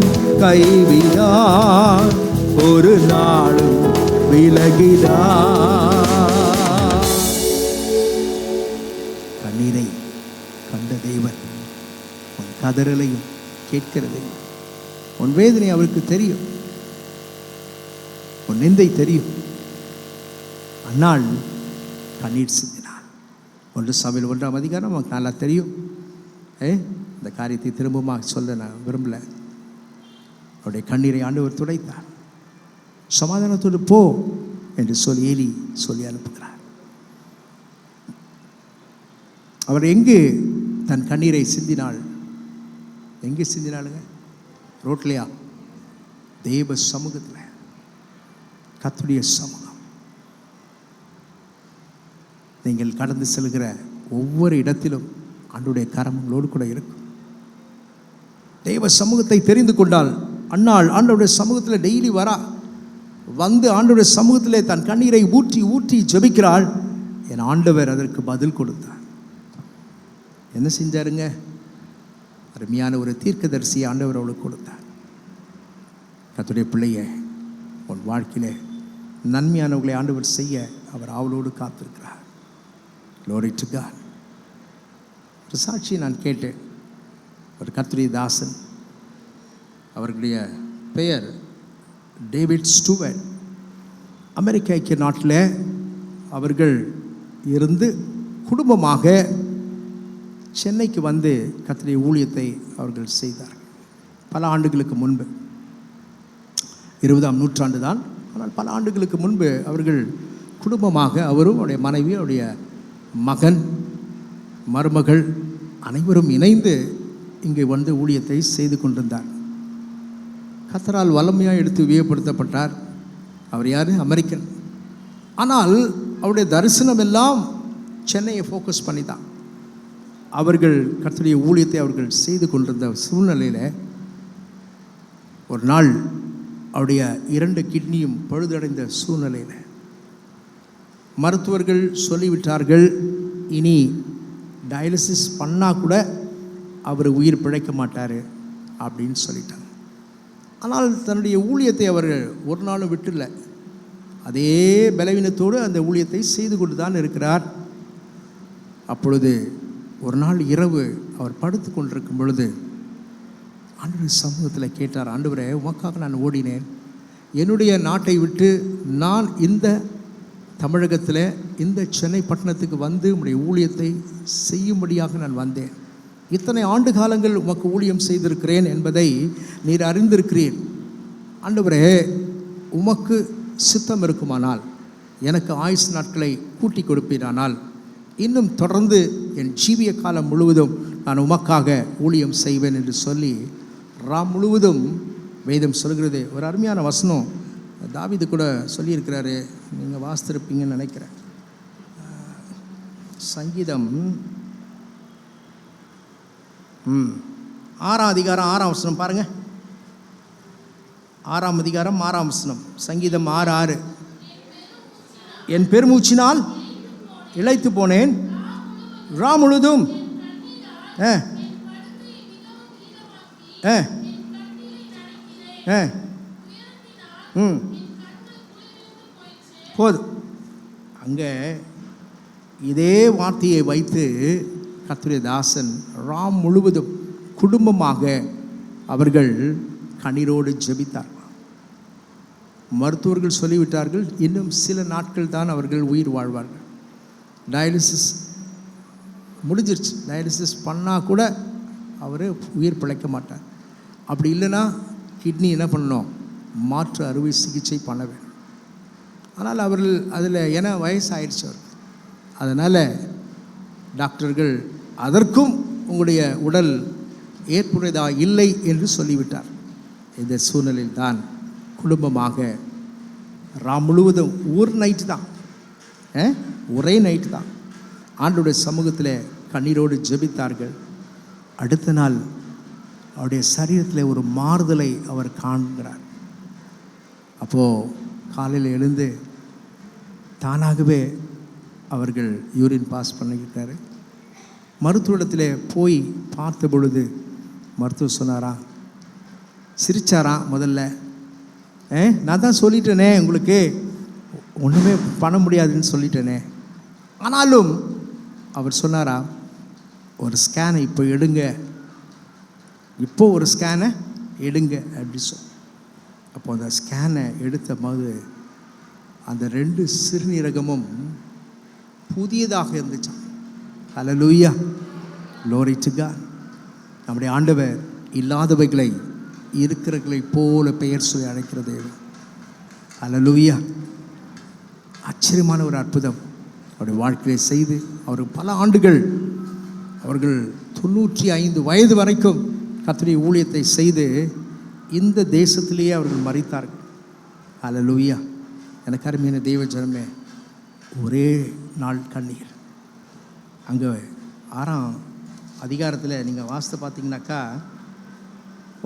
கைவிடார், ஒரு நாளும் விலகிடார். கண்ணீரை கண்ட தேவன் உன் கதறலையும் கேட்கிறதையும், உன் வேதனை அவருக்கு தெரியும், உன் நிந்தை தெரியும். அந்நாள் கண்ணீர் சிந்தினார். 1 சாமுவேல் 1ஆம் அதிகாரம் நமக்கு நல்லா தெரியும். இந்த காரியத்தை திரும்பமாக சொல்ல நான் விரும்பல. அவருடைய கண்ணீரை ஆண்டவர் துடைத்தார். சமாதானத்தோடு போ என்று சொல்லி சொல்லி அனுப்புகிறார். அவர் எங்கு தன் கண்ணீரை சிந்தினாள்? எங்கே சிந்தினாளுங்க? ரோட்லையா? தேவ சமூகத்தில், கர்த்தருடைய சமூகம். நீங்கள் கடந்து செல்கிற ஒவ்வொரு இடத்திலும் ஆண்டவருடைய கரம் உங்களோடு கூட இருக்கும். தேவ சமூகத்தை தெரிந்து கொண்டால், அன்னாள் ஆண்டவருடைய சமூகத்தில் டெய்லி வந்து ஆண்டவருடைய சமூகத்திலே தன் கண்ணீரை ஊற்றி ஊற்றி ஜெபிக்கிறாள். என் ஆண்டவர் அதற்கு பதில் கொடுத்தார். என்ன செஞ்சாருங்க? அருமையான ஒரு தீர்க்கதரிசியை ஆண்டவர் அவளுக்கு கொடுத்தார். கர்த்தருடைய பிள்ளையை உன் வாழ்க்கையிலே நன்மையானவர்களை ஆண்டவர் செய்ய அவர் அவளோடு காத்திருக்கிறார். Glory to God. ஒரு சாட்சியை நான் கேட்டேன். ஒரு கர்த்தருடைய தாசன், அவர்களுடைய பெயர் டேவிட் ஸ்டூவர்ட். அமெரிக்க ஐக்கிய நாட்டில் அவர்கள் இருந்து குடும்பமாக சென்னைக்கு வந்து கர்த்தருடைய ஊழியத்தை அவர்கள் செய்தார்கள். பல ஆண்டுகளுக்கு முன்பு, 20ஆம் நூற்றாண்டு தான். ஆனால் பல ஆண்டுகளுக்கு முன்பு அவர்கள் குடும்பமாக, அவரும் அவருடைய மனைவி, அவருடைய மகன், மருமகள் அனைவரும் இணைந்து இங்கே வந்து ஊழியத்தை செய்து கொண்டிருந்தார். கர்த்தரால் வல்லமையாக எடுத்து உபயோகப்படுத்தப்பட்டார். அவர் யார்? அமெரிக்கன். ஆனால் அவருடைய தரிசனம் எல்லாம் சென்னையை ஃபோக்கஸ் பண்ணி தான். அவர்கள் கர்த்தருடைய ஊழியத்தை அவர்கள் செய்து கொண்டிருந்த சூழ்நிலையில் ஒரு நாள் அவருடைய 2 கிட்னியும் பழுதடைந்த சூழ்நிலையில் மருத்துவர்கள் சொல்லிவிட்டார்கள், இனி டயாலிசிஸ் பண்ணால் கூட அவர் உயிர் பிழைக்க மாட்டார் அப்படின்னு சொல்லிட்டாங்க. ஆனால் தன்னுடைய ஊழியத்தை அவர் ஒரு நாளும் விட்டுல, அதே பலவீனத்தோடு அந்த ஊழியத்தை செய்து கொண்டு தான் இருக்கிறார். அப்பொழுது ஒரு நாள் இரவு அவர் படுத்து கொண்டிருக்கும் பொழுது ஆண்டவருடைய சமூகத்தில் கேட்டார், ஆண்டவரே, உமக்காக நான் ஓடினேன். என்னுடைய நாட்டை விட்டு நான் இந்த தமிழகத்தில் இந்த சென்னை பட்டணத்துக்கு வந்து உம்முடைய ஊழியத்தை செய்யும்படியாக நான் வந்தேன். இத்தனை ஆண்டு காலங்கள் உமக்கு ஊழியம் செய்திருக்கிறேன் என்பதை நீர் அறிந்திருக்கிறீர். ஆண்டவரே, உமக்கு சித்தம் இருக்குமானால் எனக்கு ஆயுசு நாட்களை கூட்டி கொடுப்பீரானால் இன்னும் தொடர்ந்து என் ஜீவிய காலம் முழுவதும் நான் உமக்காக ஊழியம் செய்வேன் என்று சொல்லி முழுவதும் வேதம் சொல்கிறது. ஒரு அருமையான வசனம் தாவீது கூட சொல்லியிருக்கிறாரு, நீங்கள் வாசித்திருப்பீங்கன்னு நினைக்கிறேன். சங்கீதம் 6ஆம் அதிகாரம் 6ஆம் வசனம் பாருங்க. 6ஆம் அதிகாரம் 6ஆம் வசனம், சங்கீதம் 6:6. என் பெருமூச்சினால் இளைத்து போனேன், ரா முழுதும் போதும். அங்கே இதே வார்த்தையை வைத்து கர்த்தருடைய தாசன் ராம் முழுவதும் குடும்பமாக அவர்கள் கண்ணீரோடு ஜெபித்தார்கள். மருத்துவர்கள் சொல்லிவிட்டார்கள், இன்னும் சில நாட்கள் தான் அவர்கள் உயிர் வாழ்வார்கள். டயாலிசிஸ் முடிஞ்சிருச்சு. டயாலிசிஸ் பண்ணால் கூட அவர் உயிர் பிழைக்க மாட்டார். அப்படி இல்லைன்னா கிட்னி என்ன பண்ணணும்? மாற்று அறுவை சிகிச்சை பண்ண வேண்டும். ஆனால் அவர்கள் அதில் ஏன்னா வயசாயிடுச்சு அவருக்கு. அதனால் டாக்டர்கள் அதற்கும் உங்களுடைய உடல் ஏற்புடையதாக இல்லை என்று சொல்லிவிட்டார். இந்த சூழ்நிலையில் தான் குடும்பமாக முழுவதும் ஒரு நைட்டு தான், ஒரே நைட்டு தான் ஆண்டவருடைய சமூகத்தில் கண்ணீரோடு ஜெபித்தார்கள். அடுத்த நாள் அவருடைய சரீரத்தில் ஒரு மாறுதலை அவர் காண்கிறார். அப்போது காலையில் எழுந்து தானாகவே அவர்கள் யூரின் பாஸ் பண்ணிக்கிட்டாரு. மருத்துவத்தில் போய் பார்த்த பொழுது மருத்துவர் சொன்னாராம், சிரிச்சாராம். முதல்ல நான் தான் சொல்லிட்டேனே உங்களுக்கு ஒன்றுமே பண்ண முடியாதுன்னு சொல்லிட்டேனே. ஆனாலும் அவர் சொன்னாராம், ஒரு ஸ்கேனை இப்போ எடுங்க, இப்போ ஒரு ஸ்கேனை எடுங்க அப்படி அப்போ அந்த ஸ்கேனை எடுத்த போது அந்த 2 சிறுநீரகமும் புதியதாக இருந்துச்சான். ஹல்லேலூயா, glory to God. நம்முடைய ஆண்டவர் இல்லாதவைகளை இருக்கிறவர்களை போல பெயர் சொல்லி அழைக்கிற தேவன். ஹல்லேலூயா. ஆச்சரியமான ஒரு அற்புதம் அவருடைய வாழ்க்கையை செய்து அவருக்கு பல ஆண்டுகள், அவர்கள் 95 வயது வரைக்கும் கர்த்தருடைய ஊழியத்தை செய்து இந்த தேசத்திலேயே அவர்கள் மரித்தார்கள். ஹல்லேலூயா. எனக்கு அருமையான தெய்வ ஜனமே, ஒரே நாள் கண்ணீர். அங்கே 6ஆம் அதிகாரத்தில் நீங்கள் வாசித்து பார்த்தீங்கன்னாக்கா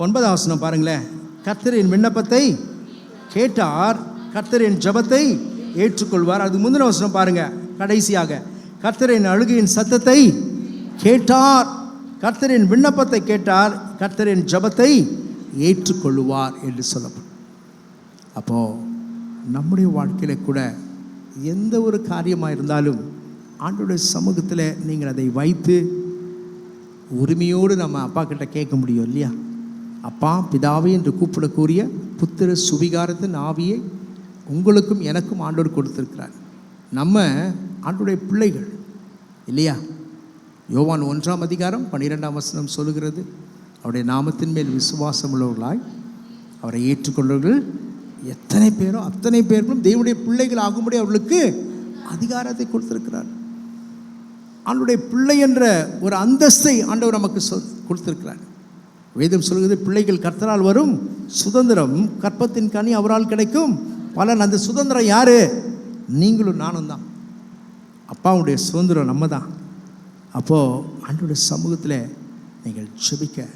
9ஆம் வசனம் பாருங்களேன். கர்த்தரின் விண்ணப்பத்தை கேட்டார், கர்த்தரின் ஜெபத்தை ஏற்றுக்கொள்வார். அது முந்தின வசனம் பாருங்கள். கடைசியாக கர்த்தரின் அழுகையின் சத்தத்தை கேட்டார், கர்த்தரின் விண்ணப்பத்தை கேட்டார், கர்த்தரின் ஜெபத்தை ஏற்றுக்கொள்வார் என்று சொல்லப்படும். அப்போது நம்முடைய வாழ்க்கையில் கூட எந்த ஒரு காரியமாக இருந்தாலும் ஆண்டவருடைய சமூகத்தில் நீங்கள் அதை வைத்து உரிமையோடு நம்ம அப்பா கிட்ட கேட்க முடியும் இல்லையா? அப்பா பிதாவே என்று கூப்பிடக்கூடிய புத்திர சுவிகாரத்தின் ஆவியை உங்களுக்கும் எனக்கும் ஆண்டவர் கொடுத்திருக்கிறார். நம்ம ஆண்டவருடைய பிள்ளைகள் இல்லையா? யோவான் 1ஆம் அதிகாரம் 12ஆம் வசனம் சொல்லுகிறது, அவருடைய நாமத்தின் மேல் விசுவாசம் உள்ளவர்களாய் அவரை ஏற்றுக்கொண்டவர்கள் எத்தனை பேரோ அத்தனை பேரும் தேவனுடைய பிள்ளைகள் ஆகும்படி அவர்களுக்கு அதிகாரத்தை கொடுத்திருக்கிறார். ஆண்டவருடைய பிள்ளை என்ற ஒரு அந்தஸ்தை ஆண்டவர் நமக்கு கொடுத்திருக்கிறார். வேதம் சொல்கிறது, பிள்ளைகள் கர்த்தரால் வரும் சுதந்திரம், கற்பத்தின் கனி அவரால் கிடைக்கும் பலன். அந்த சுதந்திரம் யாரு? நீங்களும் நானும் தான். அப்பாவுடைய சுதந்திரம் நம்ம தான். அப்போது ஆண்டவருடைய சமூகத்தில் நீங்கள் ஜெபிக்க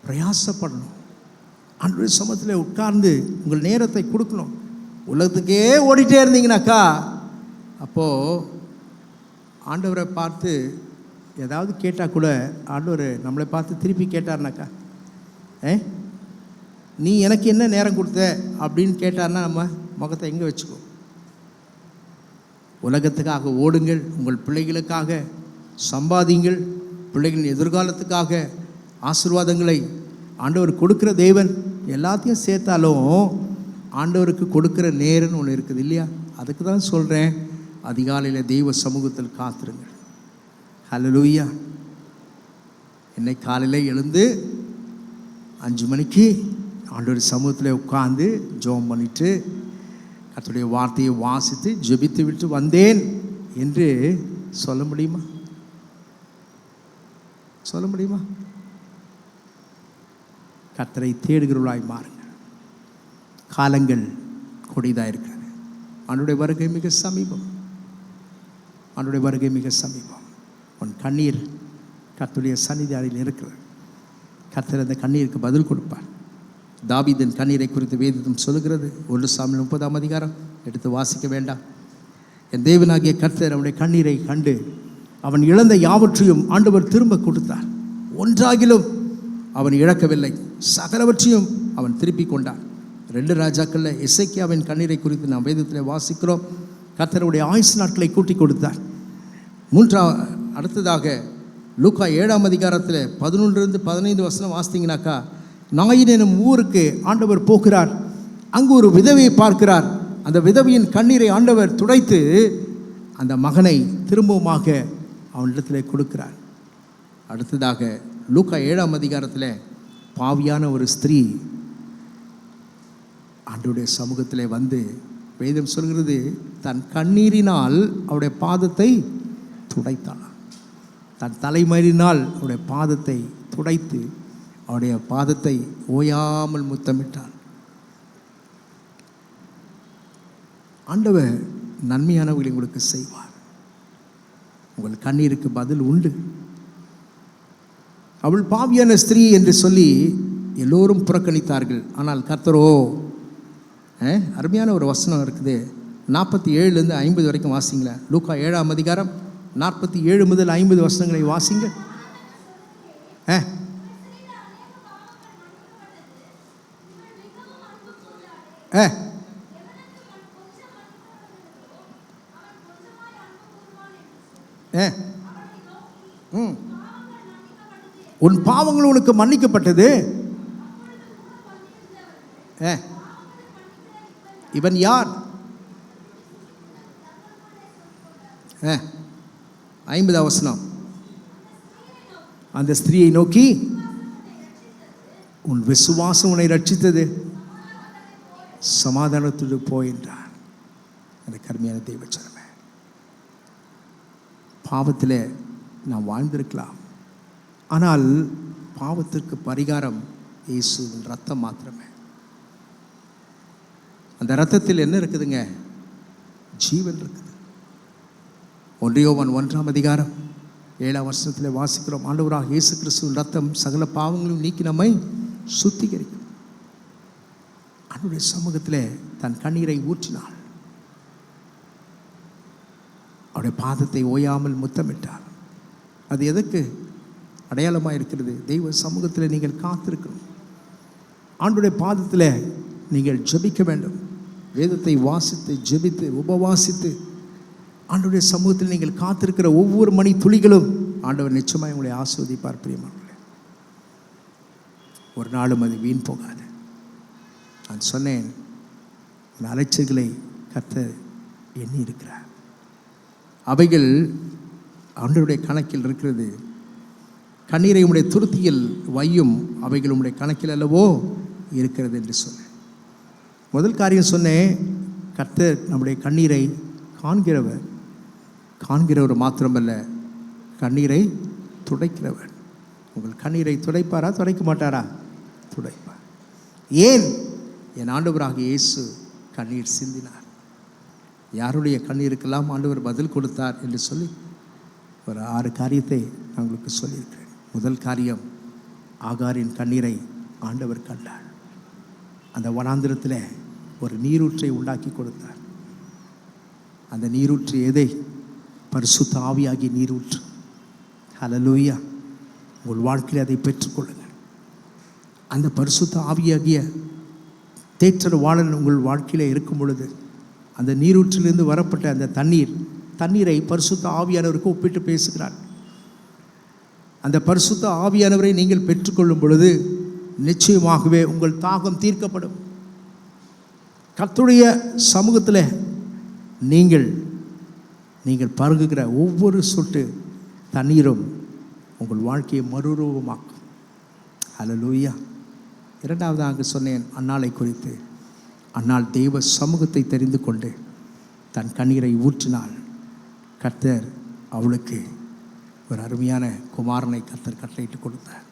பிரயாசப்படணும். ஆண்டவருடைய சமூகத்தில் உட்கார்ந்து உங்கள் நேரத்தை கொடுக்கணும். உலகத்துக்கே ஓடிட்டே இருந்தீங்கனாக்கா அப்போது ஆண்டவரை பார்த்து ஏதாவது கேட்டால் கூட ஆண்டவர் நம்மளை பார்த்து திருப்பி கேட்டார்னாக்கா, நீ எனக்கு என்ன நேரம் கொடுத்த அப்படின்னு கேட்டார்னா நம்ம முகத்தை எங்கே வச்சுக்கோ? உலகத்துக்காக ஓடுங்கள், உங்கள் பிள்ளைகளுக்காக சம்பாதிங்கள், பிள்ளைகளின் எதிர்காலத்துக்காக ஆசீர்வாதங்களை ஆண்டவர் கொடுக்குற தேவன். எல்லாத்தையும் சேர்த்தாலும் ஆண்டவருக்கு கொடுக்குற நேரம்னு ஒன்று இருக்குது இல்லையா? அதுக்கு தான் சொல்கிறேன், அதிகாலையில் தெய்வ சமூகத்தில் காத்திருங்கள். ஹல்லேலூயா. என்னை காலையில் எழுந்து 5 மணிக்கு ஆண்டவர் சமூகத்தில் உட்கார்ந்து ஜெபம் பண்ணிட்டு கர்த்தருடைய வார்த்தையை வாசித்து ஜெபித்து விட்டு வந்தேன் என்று சொல்ல முடியுமா? சொல்ல முடியுமா? கர்த்தரை தேடுகிறவர்களாய் மாறுங்கள். காலங்கள் கொடிதாக இருக்கிறது. ஆண்டவருடைய வருகை மிக சமீபம். ஆண்டவருடைய வருகை மிக சமீபம். உன் கண்ணீர் கர்த்தருடைய சன்னிதானத்தில் இருக்கிறது. கர்த்தர் அந்த கண்ணீருக்கு பதில் கொடுப்பார். தாவீதின் கண்ணீரை குறித்து வேதம் சொல்லுகிறது. 1 சாமுவேல் 30ஆம் அதிகாரம் எடுத்து வாசிக்க வேண்டாம். என் தேவனாகிய கர்த்தர் அவனுடைய கண்ணீரை கண்டு அவன் இழந்த யாவற்றையும் ஆண்டவர் திரும்ப கொடுத்தார். ஒன்றாகிலும் அவன் இழக்கவில்லை, சகலவற்றையும் அவன் திருப்பி கொண்டான். 2 ராஜாக்களில் எசேக்கியாவின் கண்ணீரை குறித்து நாம் வேதத்தில் வாசிக்கிறோம். கர்த்தருடைய ஆயுசு நாட்களை கூட்டி கொடுத்தார். அடுத்ததாக லூக்கா 7ஆம் அதிகாரத்தில் 11-15 வசனம் வாசித்தீங்கன்னாக்கா, நாயின் எனும் ஊருக்கு ஆண்டவர் போகிறார். அங்கு ஒரு விதவையை பார்க்கிறார். அந்த விதவையின் கண்ணீரை ஆண்டவர் துடைத்து அந்த மகனை திரும்பவுமாக அவனிடத்தில் கொடுக்கிறார். அடுத்ததாக லூக்கா 7ஆம் அதிகாரத்தில் பாவியான ஒரு ஸ்திரீ ஆண்டவருடைய சமூகத்தில் வந்து வேதம் சொல்கிறது, தன் கண்ணீரினால் அவருடைய பாதத்தை துடைத்தாள். தன் தலைமயிரினால் அவருடைய பாதத்தை துடைத்து அவருடைய பாதத்தை ஓயாமல் முத்தமிட்டார். ஆண்டவர் நன்மையானவர்களை உங்களுக்கு செய்வார். உங்கள் கண்ணீருக்கு பதில் உண்டு. அவள் பாவியான ஸ்திரீ என்று சொல்லி எல்லோரும் புறக்கணித்தார்கள். ஆனால் கர்த்தரோ, அருமையான ஒரு வசனம் இருக்குது, 47லேருந்து 50 வரைக்கும் வாசிங்களேன். லூக்கா 7ஆம் அதிகாரம் 47 முதல் 50 வசனங்களை வாசிங்க. உன் பாவங்கள் உனக்கு மன்னிக்கப்பட்டது. இவன் யார்? 50ஆம் வசனம். அந்த ஸ்திரீயை நோக்கி, உன் விசுவாசம் உன்னை ரட்சித்தது, சமாதானத்தோடு போய் என்றார். அந்த கருமையான தெய்வச்சனமே, பாவத்தில் நாம் வாழ்ந்திருக்கலாம், ஆனால் பாவத்திற்கு பரிகாரம் இயேசுவின் ரத்தம் மாத்திரமே. அந்த ரத்தத்தில் என்ன இருக்குதுங்க? ஜீவன் இருக்குது. 1 யோவான் 1ஆம் அதிகாரம் 7ஆம் வசனத்தில் வாசிக்கிறோம், ஆண்டவராக இயேசு கிறிஸ்துவின் ரத்தம் சகல பாவங்களையும் நீக்கி நம்மை சுத்திகரிக்கும். அவருடைய சமூகத்தில் தன் கண்ணீரை ஊற்றினாள். அவருடைய பாதத்தை ஓயாமல் முத்தமிட்டார். அது எதற்கு அடையாளமாக இருக்கிறது? தெய்வ சமூகத்தில் நீங்கள் காத்திருக்கணும். ஆண்டவருடைய பாதத்தில் நீங்கள் ஜெபிக்க வேண்டும். வேதத்தை வாசித்து ஜெபித்து உபவாசித்து ஆண்டவருடைய சமூகத்தில் நீங்கள் காத்திருக்கிற ஒவ்வொரு மணி துளிகளும் ஆண்டவர் நிச்சயமாக உங்களை ஆசீர்வதிப்பார். பிரியமானவர்களே, ஒரு நாளும் அது வீண் போகாது. நான் சொன்னேன், அந்த அலைச்சல்களை கர்த்தர் எண்ணி இருக்கிறார். அவைகள் ஆண்டவருடைய கணக்கில் இருக்கிறது. கண்ணீரை உடைய துருத்தியில் வையும், அவைகள் உடைய கணக்கில் அல்லவோ இருக்கிறது என்று சொன்னேன். முதல் காரியம் சொன்னேன், கர்த்தர் நம்முடைய கண்ணீரை காண்கிறவர். காண்கிறவர் மாத்திரமல்ல, கண்ணீரை துடைக்கிறவர். உங்கள் கண்ணீரை துடைப்பாரா, துடைக்க மாட்டாரா? துடைப்பார். ஏன்? என் ஆண்டவராக இயேசு கண்ணீர் சிந்தினார். யாருடைய கண்ணீருக்கெல்லாம் ஆண்டவர் பதில் கொடுத்தார் என்று சொல்லி ஒரு 6 காரியத்தை நான் உங்களுக்கு சொல்லியிருக்கிறேன். முதல் காரியம், ஆகாரின் கண்ணீரை ஆண்டவர் கண்டார். அந்த வனாந்திரத்தில் ஒரு நீரூற்றை உண்டாக்கி கொடுத்தார். அந்த நீரூற்று எதை? பரிசுத்த ஆவியாகிய நீரூற்று. ஹல்லேலூயா! உங்கள் வாழ்க்கையில் அதை பெற்றுக்கொள்ளுங்கள். அந்த பரிசுத்த ஆவியாகிய தேற்றவாளன் உங்கள் வாழ்க்கையில் இருக்கும் பொழுது, அந்த நீரூற்றிலிருந்து வரப்பட்ட அந்த தண்ணீரை பரிசுத்த ஆவியானவருக்கு ஒப்பிட்டு பேசுகிறார். அந்த பரிசுத்த ஆவியானவரை நீங்கள் பெற்றுக்கொள்ளும் பொழுது நிச்சயமாகவே உங்கள் தாகம் தீர்க்கப்படும். கர்த்தருடைய சமூகத்தில் நீங்கள் பருகுகிற ஒவ்வொரு சொட்டு தண்ணீரும் உங்கள் வாழ்க்கையை மறுரூபமாக்கும். ஹல்லேலூயா! இரண்டாவதாக சொன்னேன் அன்னாளை குறித்து. அன்னாள் தெய்வ சமூகத்தை தெரிந்து கொண்டு தன் கண்ணீரை ஊற்றினாள். கர்த்தர் அவளுக்கு ஒரு அருமையான குமாரனை கர்த்தர் கட்டளையிட்டு கொடுத்தார்.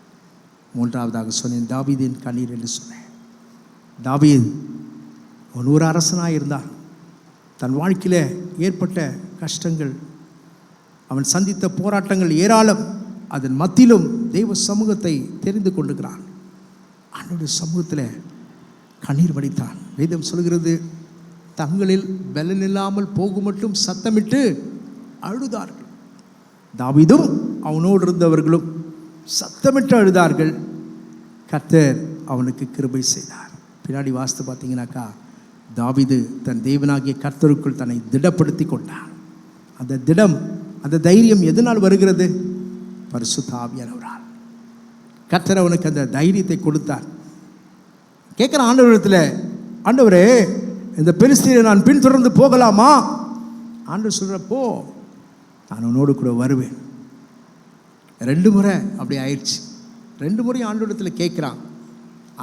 மூன்றாவதாக சொன்னேன் தாவீதின் கண்ணீர் என்று சொன்னேன். தாவீது ஒரு அரசனாக இருந்தான். தன் வாழ்க்கையில் ஏற்பட்ட கஷ்டங்கள், அவன் சந்தித்த போராட்டங்கள் ஏராளம். அதன் மத்தியிலும் தெய்வ சமூகத்தை தெரிந்து கொண்டுகிறான். அவனுடைய சமூகத்தில் கண்ணீர் வடித்தான். வேதம் சொல்கிறது, தங்களில் பலனில்லாமல் போகும் மட்டும் சத்தமிட்டு அழுதார்கள். தாவீதும் அவனோடு இருந்தவர்களும் சத்தமிட்டு அழுதார்கள். கர்த்தர் அவனுக்கு கிருபை செய்தார். பின்னாடி வாசித்து பார்த்தீங்கன்னாக்கா, தாவீது தன் தேவனாகிய கர்த்தருக்குள் தன்னை திடப்படுத்தி கொண்டான். அந்த திடம், அந்த தைரியம் எதனால் வருகிறது? பரிசுத்த ஆவியானவரால். கர்த்தர் அவனுக்கு அந்த தைரியத்தை கொடுத்தார். கேட்குற ஆண்டவரிடத்தில், ஆண்டவரே, இந்த பெலிஸ்தீனை நான் பின்தொடர்ந்து போகலாமா? ஆண்டவர் சொல்கிறப்போ, நான் உன்னோடு கூட வருவேன். 2 முறை அப்படி ஆயிடுச்சு. 2 முறை ஆண்டவரிடத்தில் கேட்குறான்.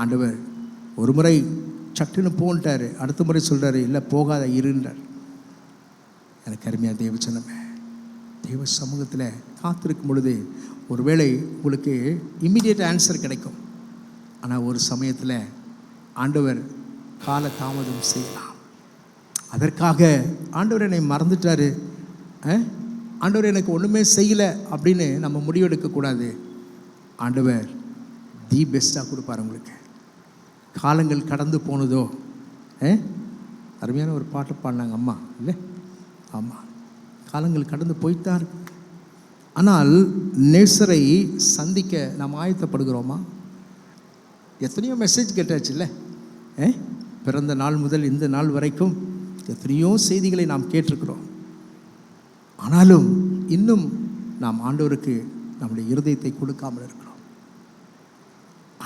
ஆண்டவர் ஒரு முறை சட்டுன்னு போன்ட்டார், அடுத்த முறை சொல்கிறாரு, இல்லை போகாத இருன்றார். எனக்கு அருமையாக தேவச்சனமே, தெய்வ சமூகத்தில் காத்திருக்கும் பொழுது ஒருவேளை உங்களுக்கு இம்மிடியேட் ஆன்சர் கிடைக்கும். ஆனால் ஒரு சமயத்தில் ஆண்டவர் கால தாமதம் செய்யலாம். அதற்காக ஆண்டவர் என்னை மறந்துட்டார், ஆண்டவர் எனக்கு ஒன்றுமே செய்யலை அப்படின்னு நம்ம முடிவெடுக்கக்கூடாது. ஆண்டவர் தி பெஸ்ட்டாக கொடுப்பார் உங்களுக்கு. காலங்கள் கடந்து போனதோ, அருமையான ஒரு பாட்டு பாடினாங்க அம்மா இல்லை? ஆமாம், காலங்கள் கடந்து போய்த்தான் இருக்கு. ஆனால் நேசரை சந்திக்க நாம் ஆயத்தப்படுகிறோமா? எத்தனையோ மெசேஜ் கேட்டாச்சு இல்லை? பிறந்த நாள் முதல் இந்த நாள் வரைக்கும் எத்தனையோ செய்திகளை நாம் கேட்டிருக்கிறோம். ஆனாலும் இன்னும் நாம் ஆண்டவருக்கு நம்முடைய இருதயத்தை கொடுக்காமல் இருக்கிறோம்.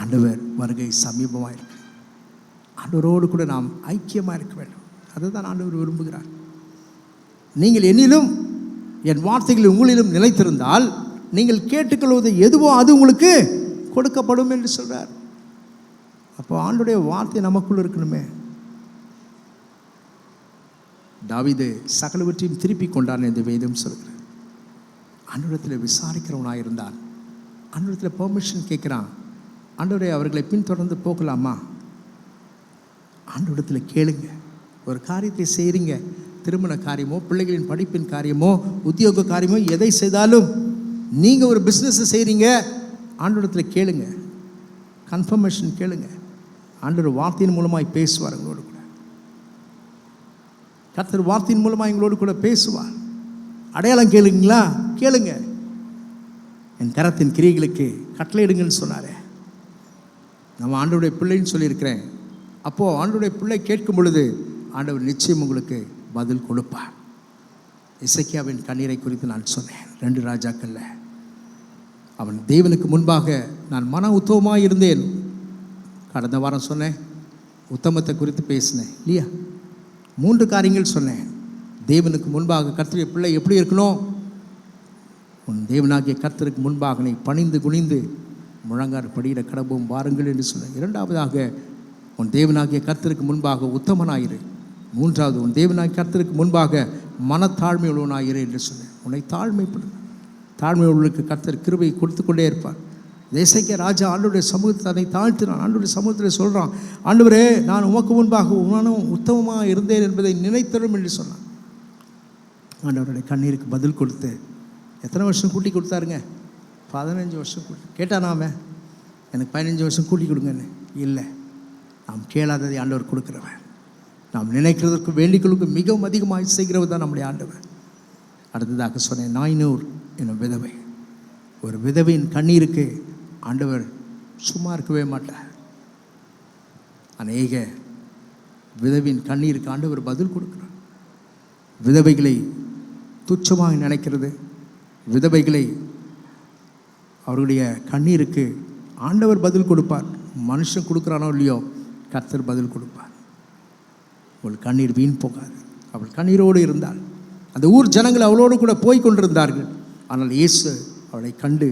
ஆண்டவர் வருகை சமீபமாக இருக்கு. ஆண்டவரோடு கூட நாம் ஐக்கியமாக இருக்க வேண்டும். அதுதான் ஆண்டவர் விரும்புகிறார். நீங்கள் என்னிலும் என் வார்த்தைகள் உங்களிலும் நிலைத்திருந்தால் நீங்கள் கேட்டுக்கொள்வது எதுவோ அது உங்களுக்கு கொடுக்கப்படும் என்று சொல்றார். அப்போ ஆண்டவருடைய வார்த்தை நமக்குள் இருக்கணுமே. தாவீது சகலவற்றையும் திருப்பி கொண்டான் என்று வேதம் சொல்கிறார். ஆண்டவரிடத்தில் விசாரிக்கிறவனாக இருந்தால், ஆண்டவரிடத்தில் பெர்மிஷன் கேட்குறான், ஆண்டவரே அவர்களை பின்தொடர்ந்து போகலாமா? ஆண்டவரிடத்தில் கேளுங்க. ஒரு காரியத்தை செய்கிறீங்க, திருமண காரியமோ, பிள்ளைகளின் படிப்பின் காரியமோ, உத்தியோக காரியமோ, எதை செய்தாலும் நீங்கள் ஒரு பிஸ்னஸை செய்கிறீங்க, ஆண்டவரிடத்தில் கேளுங்க, கன்ஃபர்மேஷன் கேளுங்க. ஆண்டவர் வார்த்தையின் மூலமாய் பேசுவார் எங்களோடு கூட. கர்த்தர் வார்த்தையின் மூலமாக எங்களோடு கூட பேசுவார். அடையாளம் கேளுங்களா? கேளுங்க. என் கரத்தின் கிரியைகளுக்கு கட்டளையிடுங்கன்னு சொன்னாரே. நம்ம ஆண்டவருடைய பிள்ளைன்னு சொல்லியிருக்கிறேன். அப்போது ஆண்டவருடைய பிள்ளை கேட்கும் பொழுது ஆண்டவர் நிச்சயம் உங்களுக்கு பதில் கொடுப்பார். எசேக்கியாவின் கண்ணீரை குறித்து நான் சொன்னேன் 2 ராஜாக்களில். அவன் தேவனுக்கு முன்பாக நான் மன உத்தமமாக இருந்தேன். கடந்த வாரம் சொன்னேன், உத்தமத்தை குறித்து பேசினேன் இல்லையா? 3 காரியங்கள் சொன்னேன். தேவனுக்கு முன்பாக கர்த்தருடைய பிள்ளை எப்படி இருக்கணும்? உன் தேவனாகிய கர்த்தருக்கு முன்பாக நீ பணிந்து குனிந்து முழங்கார் படியிட கடவும் வாருங்கள் என்று சொன்னேன். 2வதாக உன் தேவனாகிய கர்த்தருக்கு முன்பாக உத்தமனாயிரு. 3வது உன் தேவனாகிய கர்த்தருக்கு முன்பாக மனத்தாழ்மை உள்ளவனாயிரு என்று சொன்னேன். உன்னை தாழ்மைப்படு. தாழ்மை உள்ளவர்களுக்கு கர்த்தர் கிருபையை கொடுத்து கொண்டே இருப்பார். எசேக்கியா ராஜா ஆண்டவருடைய சமூகத்தை தன்னை தாழ்த்தினான். ஆண்டவருடைய சமூகத்தில் சொல்கிறான், ஆண்டவரே நான் உமக்கு முன்பாக உத்தமமாக இருந்தேன் என்பதை நினைத்தரும் என்று சொன்னான். ஆண்டவருடைய கண்ணீருக்கு பதில் கொடுத்து எத்தனை வருஷம் கூட்டி கொடுத்தாருங்க? 15 வருஷம் கூட்டி கேட்டானாம, எனக்கு 15 வருஷம் கூட்டி கொடுங்கன்னு. இல்லை, நாம் கேளாததை ஆண்டவர் கொடுக்குறவன். நாம் நினைக்கிறதற்கு வேண்டிகளுக்கு மிகவும் அதிகமாக செய்கிறவர் தான் நம்முடைய ஆண்டவர். அடுத்ததாக சொன்னேன், 400 என்னும் விதவை. ஒரு விதவையின் கண்ணீருக்கு ஆண்டவர் சும்மா இருக்கவே மாட்டார். அநேக விதவையின் கண்ணீருக்கு ஆண்டவர் பதில் கொடுக்கிறார். விதவைகளை துச்சமாக நினைக்கிறது, விதவைகளை அவருடைய கண்ணீருக்கு ஆண்டவர் பதில் கொடுப்பார். மனுஷன் கொடுக்குறானோ இல்லையோ, கர்த்தர் பதில் கொடுப்பார். அவள் கண்ணீர் வீண் போகாது. அவள் கண்ணீரோடு இருந்தாள். அந்த ஊர் ஜனங்கள் அவளோடு கூட போய் கொண்டிருந்தார்கள். ஆனால் இயேசு அவளை கண்டு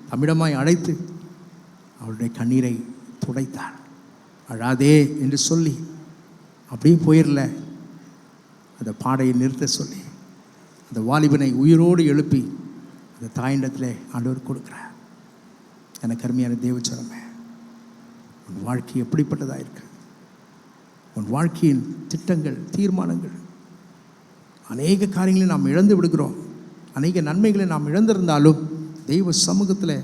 தம்மிடமாய் அழைத்து அவளுடைய கண்ணீரை துடைத்தார். அழாதே என்று சொல்லி அப்படியே போயிடல, அந்த பாடையை நிறுத்த சொல்லி அந்த வாலிபனை உயிரோடு எழுப்பி அந்த தாயிண்டத்தில் ஆண்டவர் கொடுக்குறார். எனக்கு அருமையான தேவச்சனமே, உன் வாழ்க்கை எப்படிப்பட்டதாக இருக்கு? உன் வாழ்க்கையின் திட்டங்கள், தீர்மானங்கள், அநேக காரியங்களை நாம் இழந்து விடுகிறோம். அநேக நன்மைகளை நாம் இழந்திருந்தாலும் தெய்வ சமூகத்தில்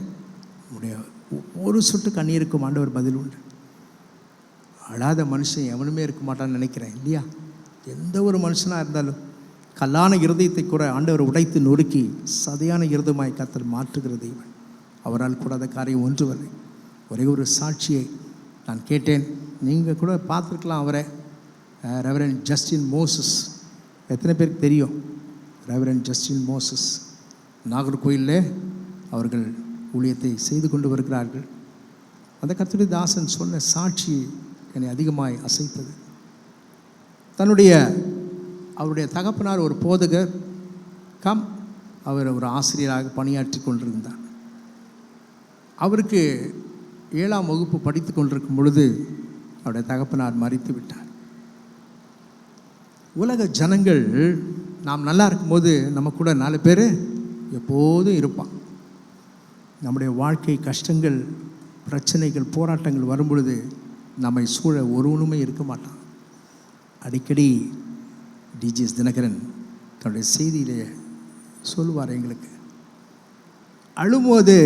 நம்முடைய ஒரு சொட்டு கண்ணீருக்கும் ஆண்டவர் பதில் உண்டு. அழாத மனுஷன் எவனுமே இருக்க மாட்டான்னு நினைக்கிறேன் இல்லையா? எந்த ஒரு மனுஷனாக இருந்தாலும் கல்லான இருதயத்தை கூட ஆண்டவர் உடைத்து நொறுக்கி சதையான இருதயமாய் கர்த்தர் மாற்றுகிற தெய்வன். அவரால் கூடாத காரியம் ஒன்றுமில்லை. ஒரே ஒரு சாட்சியை நான் கேட்டேன், நீங்கள் கூட பார்த்துருக்கலாம் அவரை. ரெவரண்ட் ஜஸ்டின் மோசஸ், எத்தனை பேருக்கு தெரியும்? ரெவரண்ட் ஜஸ்டின் மோசஸ் நாகர்கோயிலில் அவர்கள் ஊழியத்தை செய்து கொண்டு வருகிறார்கள். அந்த கர்த்தருடைய தாசன் சொன்ன சாட்சி என்னை அதிகமாய் அசைத்தது. அவருடைய தகப்பனார் ஒரு போதகர் அவர் ஒரு ஆசிரியராக பணியாற்றி கொண்டிருந்தார். அவருக்கு 7ஆம் வகுப்பு படித்து கொண்டிருக்கும் பொழுது அவருடைய தகப்பனார் மரித்து விட்டார். உலக ஜனங்கள் நாம் நல்லா இருக்கும்போது நம்ம கூட 4 பேர் எப்போதும் இருப்பான். நம்முடைய வாழ்க்கை கஷ்டங்கள், பிரச்சனைகள், போராட்டங்கள் வரும் பொழுது நம்மை சூழ ஒருவனுமே இருக்க மாட்டான். அடிக்கடி டிஜிஎஸ் தினகரன் தன்னுடைய செய்தியிலே சொல்லுவார், எங்களுக்கு அழும்போது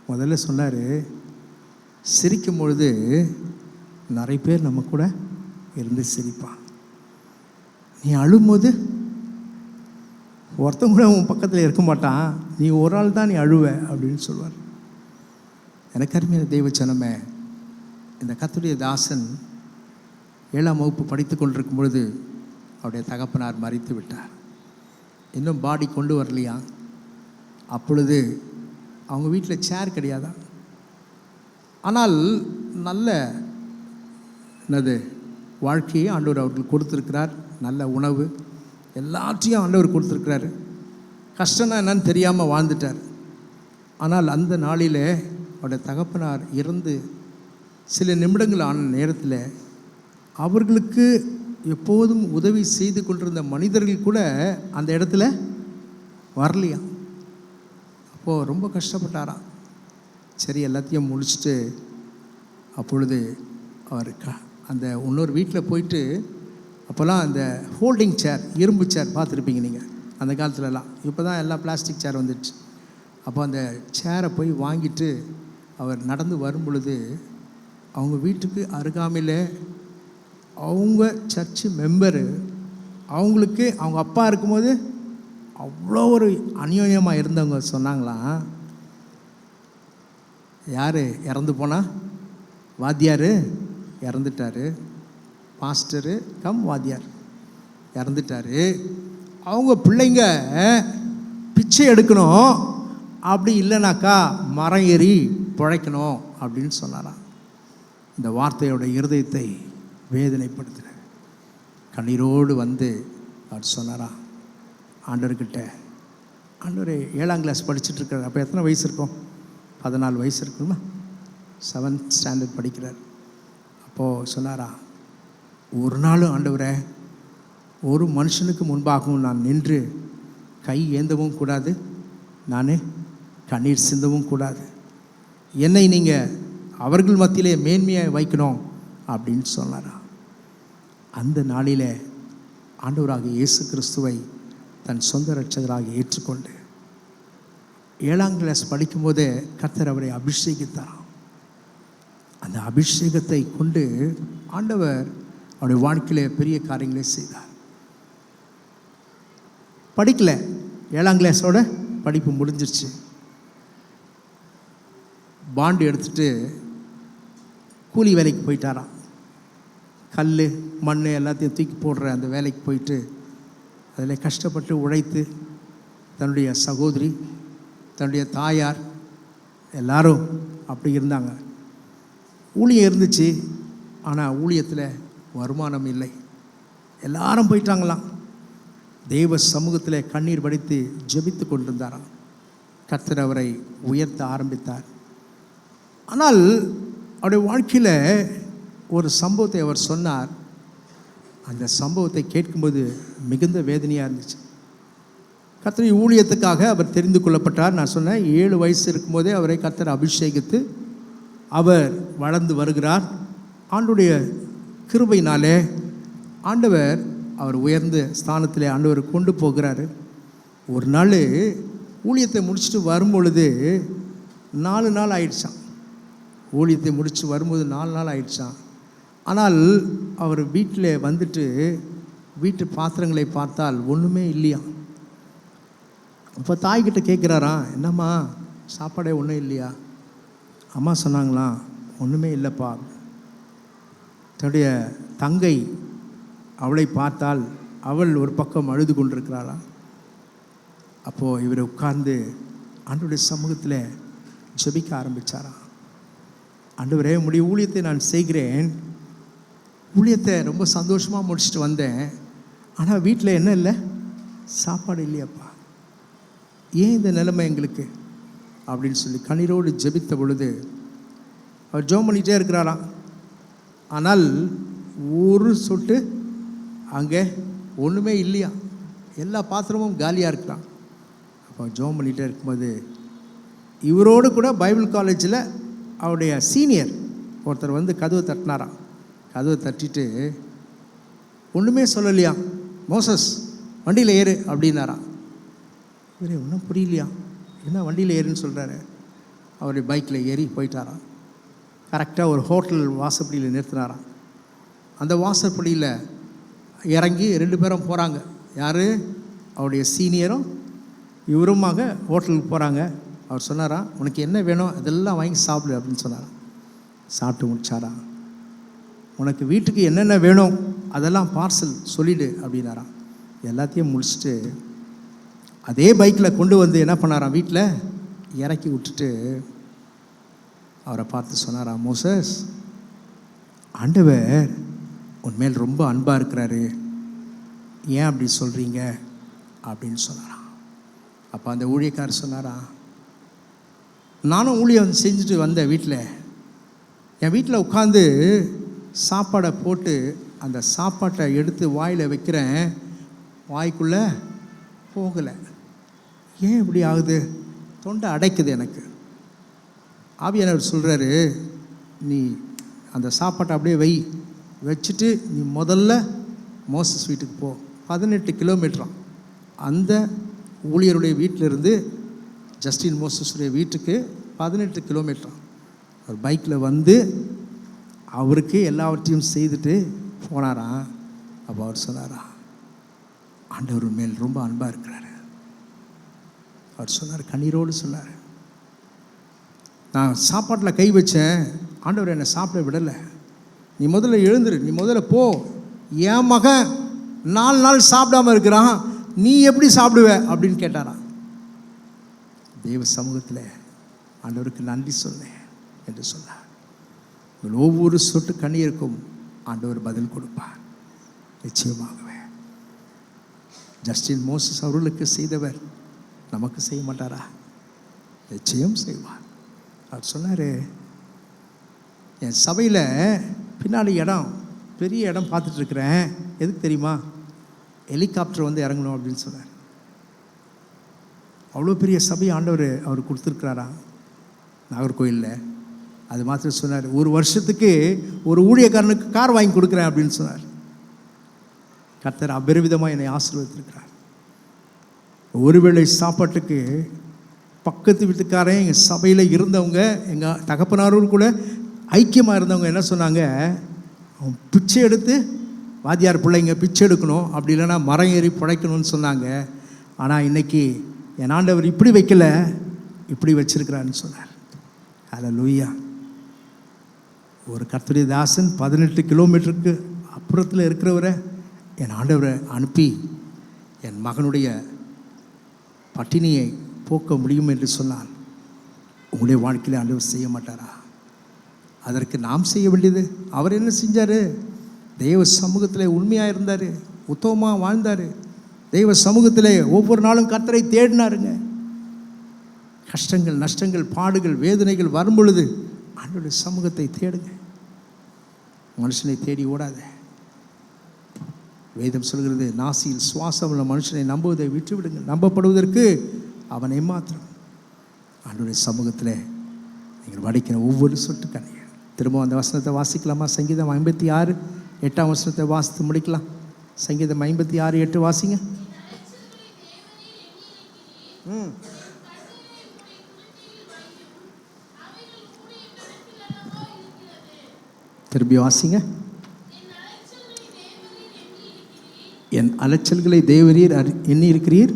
முதல்ல சொன்னார், சிரிக்கும் பொழுது நிறைய பேர் நம்ம கூட இருந்து சிரிப்பான். நீ அழும்போது ஒருத்தன் கூட உன் பக்கத்தில் இருக்க மாட்டான், நீ ஒரு ஆள் தான் நீ அழுவ அப்படின்னு சொல்லுவார். எனக்கு அருமையான தெய்வச்சனமே, இந்த கர்த்தருடைய தாசன் 7ஆம் வகுப்பு படித்து கொண்டிருக்கும் பொழுது அவருடைய தகப்பனார் மரித்து விட்டார். இன்னும் பாடி கொண்டு வரலையா. அப்பொழுது அவங்க வீட்டில் சேர் கிடையாதான். ஆனால் நல்ல என்னது வாழ்க்கையை ஆண்டவர் அவர்களுக்கு கொடுத்துருக்கிறார். நல்ல உணவு எல்லாத்தையும் ஆண்டவர் கொடுத்துருக்கிறாரு. கஷ்டம்னா என்னன்னு தெரியாமல் வாழ்ந்துட்டார். ஆனால் அந்த நாளில் அவருடைய தகப்பனார் இறந்து சில நிமிடங்கள் ஆன நேரத்தில் அவர்களுக்கு எப்போதும் உதவி செய்து கொண்டிருந்த மனிதர்கள் கூட அந்த இடத்துல வரலையா. அப்போது ரொம்ப கஷ்டப்பட்டாராம். சரி, எல்லாத்தையும் முடிச்சுட்டு அப்பொழுது அவர் அந்த இன்னொரு வீட்டில் போயிட்டு, அப்போல்லாம் அந்த ஹோல்டிங் சேர், இரும்பு சேர் பார்த்துருப்பீங்க நீங்கள் அந்த காலத்துலலாம். இப்போ தான் எல்லாம் பிளாஸ்டிக் சேர் வந்துடுச்சு. அப்போ அந்த சேரை போய் வாங்கிட்டு அவர் நடந்து வரும் பொழுது அவங்க வீட்டுக்கு அருகாமையில் அவங்க சர்ச்சு மெம்பரு அவங்களுக்கு அவங்க அப்பா இருக்கும்போது அவ்வளோ ஒரு அநியோன்யமாக இருந்தவங்க சொன்னாங்களாம், யார் இறந்து போனால்? வாத்தியார் இறந்துட்டார், பாஸ்டரு கம் வாத்தியார் இறந்துட்டார், அவங்க பிள்ளைங்க பிச்சை எடுக்கணும், அப்படி இல்லைனாக்கா மரம் ஏறி பிழைக்கணும் அப்படின்னு சொன்னாராம். இந்த வார்த்தையோட இருதயத்தை வேதனைப்படுத்துகிற கண்ணீரோடு வந்து அவர் சொன்னாராம் ஆண்டவர்கிட்ட, ஆண்டவர் 7ஆம் கிளாஸ் படிச்சுட்ருக்கார். அப்போ எத்தனை வயசு இருக்கும்? 14 வயசு இருக்குமா? 7th ஸ்டாண்டர்ட் படிக்கிறார். அப்போது சொன்னாரா, ஒரு நாளும் ஆண்டவரே, ஒரு மனுஷனுக்கு முன்பாகவும் நான் நின்று கை ஏந்தவும் கூடாது, நானே கண்ணீர் சிந்தவும் கூடாது, என்னை நீங்கள் அவர்கள் மத்தியிலே மேன்மையாக வைக்கணும் அப்படின்னு சொன்னாரா. அந்த நாளில் ஆண்டவராக இயேசு கிறிஸ்துவை தன் சொந்த இரட்சகராக ஏற்றுக்கொண்டு 7ஆம் கிளாஸ் படிக்கும்போதே கர்த்தர் அவரை அபிஷேகித்தார். அந்த அபிஷேகத்தை கொண்டு ஆண்டவர் அவருடைய வாழ்க்கையிலே பெரிய காரியங்களை செய்தார். படிக்கலை, 7ஆம் கிளாஸோட படிப்பு முடிஞ்சிருச்சு. பாண்டு எடுத்துட்டு கூலி வேலைக்கு போயிட்டாராம். கல் மண் எல்லாத்தையும் தூக்கி போடுற அந்த வேலைக்கு போயிட்டு அதில் கஷ்டப்பட்டு உழைத்து தன்னுடைய சகோதரி, தன்னுடைய தாயார் எல்லாரும் அப்படி இருந்தாங்க. ஊழியம் இருந்துச்சு, ஆனால் ஊழியத்தில் வருமானம் இல்லை. எல்லாரும் போயிட்டாங்களாம். தெய்வ சமூகத்தில் கண்ணீர் வடித்து ஜெபித்து கொண்டிருந்தாராம். கர்த்தர் அவரை உயர்த்த ஆரம்பித்தார். ஆனால் அவருடைய வாழ்க்கையில் ஒரு சம்பவத்தை அவர் சொன்னார். அந்த சம்பவத்தை கேட்கும்போது மிகுந்த வேதனையாக இருந்துச்சு. கர்த்தருடைய ஊழியத்துக்காக அவர் தெரிந்து கொள்ளப்பட்டார். நான் சொன்னேன், 7 வயசு இருக்கும்போதே அவரை கர்த்தர் அபிஷேகித்து அவர் வளர்ந்து வருகிறார். ஆண்டவருடைய கிருபையினாலே ஆண்டவர் அவர் உயர்ந்த ஸ்தானத்தில் ஆண்டவர் கொண்டு போகிறாரு. ஒரு நாள் ஊழியத்தை முடிச்சுட்டு வரும்பொழுது 4 நாள் ஆயிடுச்சான். ஊழியத்தை முடித்து வரும்போது 4 நாள் ஆயிடுச்சான். ஆனால் அவர் வீட்டில் வந்துட்டு வீட்டு பாத்திரங்களை பார்த்தால் ஒன்றுமே இல்லையா. அப்போ தாய்கிட்ட கேட்குறாராம், என்னம்மா சாப்பாடே ஒன்றும் இல்லையா? அம்மா சொன்னாங்களாம், ஒன்றுமே இல்லைப்பா. தன்னுடைய தங்கை அவளை பார்த்தால் அவள் ஒரு பக்கம் அழுது கொண்டிருக்கிறாளாம். அப்போது இவர் உட்கார்ந்து ஆண்டவருடைய சமூகத்தில் ஜெபிக்க ஆரம்பித்தாராம். ஆண்டவரே, உம்முடைய ஊழியத்தை நான் செய்கிறேன், ஊழியத்தை ரொம்ப சந்தோஷமாக முடிச்சுட்டு வந்தேன், ஆனால் வீட்டில் என்ன இல்லை? சாப்பாடு இல்லையாப்பா. ஏன் இந்த நிலைமை எங்களுக்கு அப்படின்னு சொல்லி கண்ணீரோடு ஜெபித்த பொழுது அவர் ஜெபம் பண்ணிகிட்டே இருக்கிறாராம். ஆனால் ஒரு சொட்டு அங்கே ஒன்றுமே இல்லையா, எல்லா பாத்திரமும் காலியாக இருக்கிறான். அப்போ ஜெபம் பண்ணிகிட்டே இருக்கும்போது இவரோடு கூட பைபிள் காலேஜில் அவருடைய சீனியர் ஒருத்தர் வந்து கதவை தட்டினாராம். கதவை தட்டிட்டு ஒன்றுமே சொல்லலையா, மோசஸ் வண்டியில் ஏறு அப்படின்னாராம். இவரே ஒன்றும் புரியலையா, என்ன வண்டியில் ஏறுன்னு சொல்கிறாரு. அவருடைய பைக்கில் ஏறி போயிட்டாராம். கரெக்டாக ஒரு ஹோட்டல் வாசப்படியில் நிறுத்தினாராம். அந்த வாசப்படியில் இறங்கி 2 பேரும் போகிறாங்க. யார்? அவருடைய சீனியரும் இவருமாக ஹோட்டலுக்கு போகிறாங்க. அவர் சொன்னாராம், உனக்கு என்ன வேணும் அதெல்லாம் வாங்கி சாப்பிடு அப்படின்னு சொன்னாராம். சாப்பிட்டு முடிச்சாராம். உனக்கு வீட்டுக்கு என்னென்ன வேணும் அதெல்லாம் பார்சல் சொல்லிவிடு அப்படின்னாராம். எல்லாத்தையும் முடிச்சுட்டு அதே பைக்கில் கொண்டு வந்து என்ன பண்ணாராம், வீட்டில் இறக்கி விட்டுட்டு அவரை பார்த்து சொன்னாராம், மோசஸ், ஆண்டவர் உன்மேல் ரொம்ப அன்பாக இருக்கிறாரு, ஏன் அப்படி சொல்கிறீங்க அப்படின்னு சொன்னாராம். அப்போ அந்த ஊழியக்காரர் சொன்னாராம், நானும் ஊழியம் செஞ்சுட்டு வந்தேன். என் வீட்டில் உட்காந்து சாப்பாடை போட்டு அந்த சாப்பாட்டை எடுத்து வாயில் வைக்கிறேன், வாய்க்குள்ளே போகலை. ஏன் இப்படி ஆகுது? தொண்டை அடைக்குது எனக்கு. ஆவியானவர் சொல்கிறாரு, நீ அந்த சாப்பாட்டை அப்படியே வச்சுட்டு நீ முதல்ல மோசஸ் வீட்டுக்கு போ. 18 கிலோமீட்டராம் அந்த ஊழியருடைய வீட்டிலிருந்து ஜஸ்டின் மோசஸுடைய வீட்டுக்கு 18 கிலோமீட்டராம். அவர் பைக்கில் வந்து அவருக்கு எல்லாவற்றையும் செய்துட்டு போனாராம். அப்போ அவர் சொன்னாராம், ஆண்டவர் மேல் ரொம்ப அன்பாக இருக்கிறாரு. அவர் சொன்னார், கண்ணீரோடு சொன்னார், நான் சாப்பாட்டில் கை வச்சேன், ஆண்டவர் என்னை சாப்பிட விடலை. நீ முதல்ல எழுந்துரு, நீ முதல்ல போ. என் மகன் 4 நாள் சாப்பிடாம இருக்கிறான், நீ எப்படி சாப்பிடுவ அப்படின்னு கேட்டாராம். தேவ சமூகத்தில் ஆண்டவருக்கு நன்றி சொன்னேன் என்று சொன்னார். ஒவ்வொரு சொட்டு கண்ணீருக்கும் ஆண்டவர் பதில் கொடுப்பார், நிச்சயமாகவே. ஜஸ்டின் மோசஸ் அவர்களுக்கு செய்தவர் நமக்கு செய்ய மாட்டாரா? நிச்சயம் செய்வார். அவர் சொன்னார், என் சபையில் பின்னாடி பெரிய இடம் பார்த்துட்ருக்குறேன், எதுக்கு தெரியுமா? ஹெலிகாப்டர் வந்து இறங்கணும் அப்படின்னு சொன்னார். அவ்வளோ பெரிய சபை ஆண்டவர் அவர் கொடுத்துருக்குறாரா நாகர்கோயிலில். அது மாத்திரம் சொன்னார், 1 வருஷத்துக்கு ஒரு ஊழியக்காரனுக்கு கார் வாங்கி கொடுக்குறேன் அப்படின்னு சொன்னார். கர்த்தர் அபரிவிதமாக என்னை ஆசீர்வதித்திருக்கிறார். ஒருவேளை சாப்பாட்டுக்கு பக்கத்து வீட்டுக்காரன் எங்கள் சபையில் இருந்தவங்க, எங்கள் தகப்பனாரோடு கூட ஐக்கியமாக இருந்தவங்க என்ன சொன்னாங்க, அவன் பிச்சை எடுத்து, வாத்தியார் பிள்ளைங்க பிச்சை எடுக்கணும், அப்படி இல்லைன்னா மரம் ஏறி பிழைக்கணும்னு சொன்னாங்க. ஆனால் இன்றைக்கி என் ஆண்டவர் இப்படி வைக்கல, இப்படி வச்சிருக்கிறான்னு சொன்னார். ஹல்லேலூயா. ஒரு கர்த்தருடைய தாசன் 18 கிலோமீட்டருக்கு அப்புறத்தில் இருக்கிறவரை என் ஆண்டவரை அனுப்பி என் மகனுடைய பட்டினியை போக்க முடியும் என்று சொன்னான். உங்களுடைய வாழ்க்கையில் ஆண்டவர் செய்ய மாட்டாரா? அதற்கு நாம் செய்ய வேண்டியது, அவர் என்ன செஞ்சார்? தெய்வ சமூகத்தில் உண்மையாக இருந்தார், உத்தமமாக வாழ்ந்தார். தெய்வ சமூகத்தில் ஒவ்வொரு நாளும் கர்த்தரை தேடினாருங்க. கஷ்டங்கள், நஷ்டங்கள், பாடுகள், வேதனைகள் வரும் பொழுது ஆண்டவருடைய சமூகத்தை தேடுங்க. மனுஷனை தேடி ஓடாத. வேதம் சொல்கிறது, நாசியில் சுவாசம் உள்ள மனுஷனை நம்புவதை விட்டு விடுங்க, நம்பப்படுவதற்கு அவனை மாத்திரம். ஆண்டவருடைய சமூகத்தில் நீங்கள் வடிக்கிற ஒவ்வொரு சொட்டு கண்ணீர். திரும்ப அந்த வசனத்தை வாசிக்கலாமா? சங்கீதம் 56 8ஆம் வசனத்தை வாசித்து முடிக்கலாம். சங்கீதம் 56 8 வாசிங்க. திரும்பி வாசிங்க. என் அலைச்சல்களை தேவரீர் எண்ணி இருக்கிறீர்,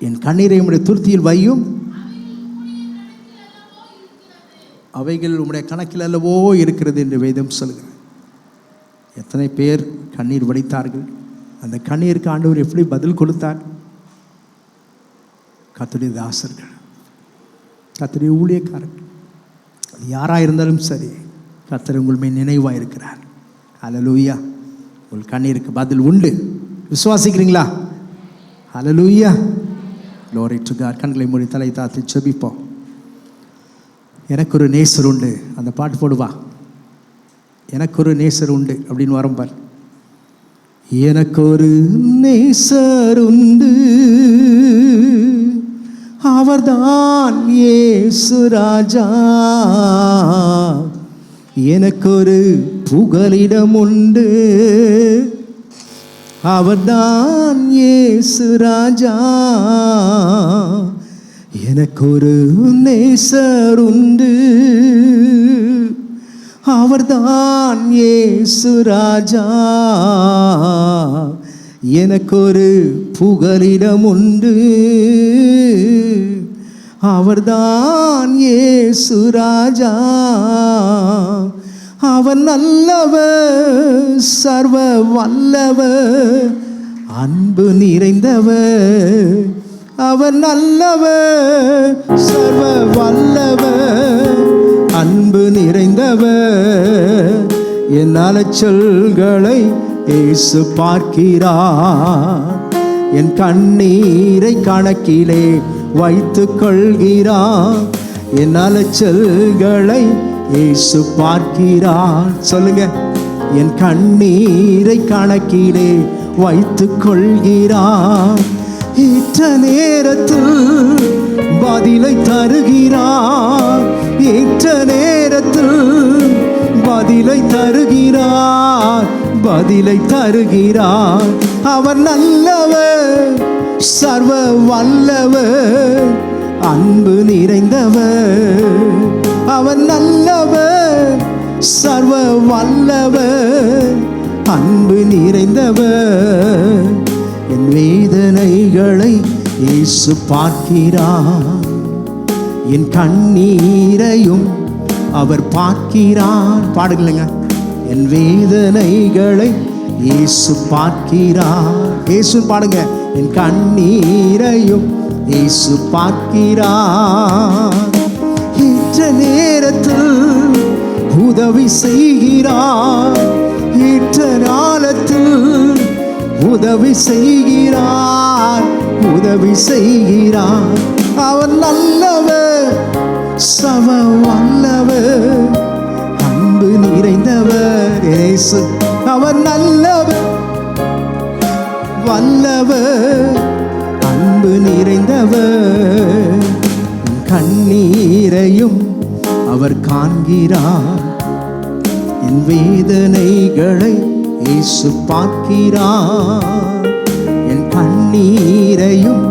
என் கண்ணீரை உம்முடைய துருத்தியில் வையும், அவைகள் உம்முடைய கணக்கில் அல்லவோ இருக்கிறது என்று வேதம் சொல்கிறார். எத்தனை பேர் கண்ணீர் வடித்தார்கள், அந்த கண்ணீருக்கு ஆண்டவர் எப்படி பதில் கொடுத்தார்? கர்த்தருடைய தாசர்கள், கர்த்தருடைய ஊழியக்காரர்கள், அது யாராக இருந்தாலும் சரி, கர்த்தர் உங்கள் மேல் நினைவாக இருக்கிறார். ஹல்லேலூயா. உங்கள் கண்ணீருக்கு பதில் உண்டு. விசுவாசிக்கிறீங்களா? ஹல்லேலூயா. glory to God. கண்களை மூடி தலை தாழ்த்தி ஜெபிப்போம். எனக்கு ஒரு நேசர் உண்டு, அந்த பாட்டு போடுவா. எனக்கு ஒரு நேசர் உண்டு அப்படின்னு வரம்பார். எனக்கு ஒரு நேசர் உண்டு, அவர்தான் இயேசு ராஜா. எனக்கு ஒரு புகலிடம் உண்டு, அவர்தான் இயேசு ராஜா. எனக்கொரு நேசர் உண்டு, அவர்தான் இயேசு ராஜா. எனக்கொரு புகலிடம் உண்டு, அவர்தான் இயேசு ராஜா. அவர் நல்லவர், சர்வ வல்லவர், அன்பு நிறைந்தவர். அவர் நல்லவர், சர்வ வல்லவர், அன்பு நிறைந்தவர். என் அலைச்சல்களை இயேசு பார்க்கிறார், என் கண்ணீரை கணக்கிலே வைத்துக் கொள்கிறார். என் அலைச்சல்களை இயேசு பார்க்கிறார். சொல்லுங்க, என் கண்ணீரை கணக்கிலே வைத்துக் கொள்கிறார். ஏற்ற நேரத்தில் பதிலை தருகிறார், ஏற்ற நேரத்தில் பதிலை தருகிறார், பதிலை தருகிறார். அவர் நல்லவர், சர்வ வல்லவர், அன்பு நிறைந்தவர். அவர் நல்லவர், சர்வ வல்லவர், அன்பு நிறைந்தவர். என் வேதனைகளை இயேசு பார்க்கிறார், என் கண்ணீரையும் அவர் பார்க்கிறார். பாடுங்களேங்க, என் வேதனைகளை இயேசு பார்க்கிறார். இயேசு பாடுங்க, என் கண்ணீரையும் இயேசு பார்க்கிறார். ஏற்ற நேரத்தில் உதவி செய்கிறார், ஏற்ற காலத்தில் உதவி செய்கிறார், உதவி செய்கிறார். அவர் நல்லவர், சர்வ வல்லவர், அன்பு நிறைந்தவர். இயேசு அவர் நல்லவர், வல்லவர், அன்பு நிறைந்தவர். கண்ணீரையும் அவர் காண்கிறார், என் வேதனைகளை இயேசு பார்க்கிறார். என் கண்ணீரையும்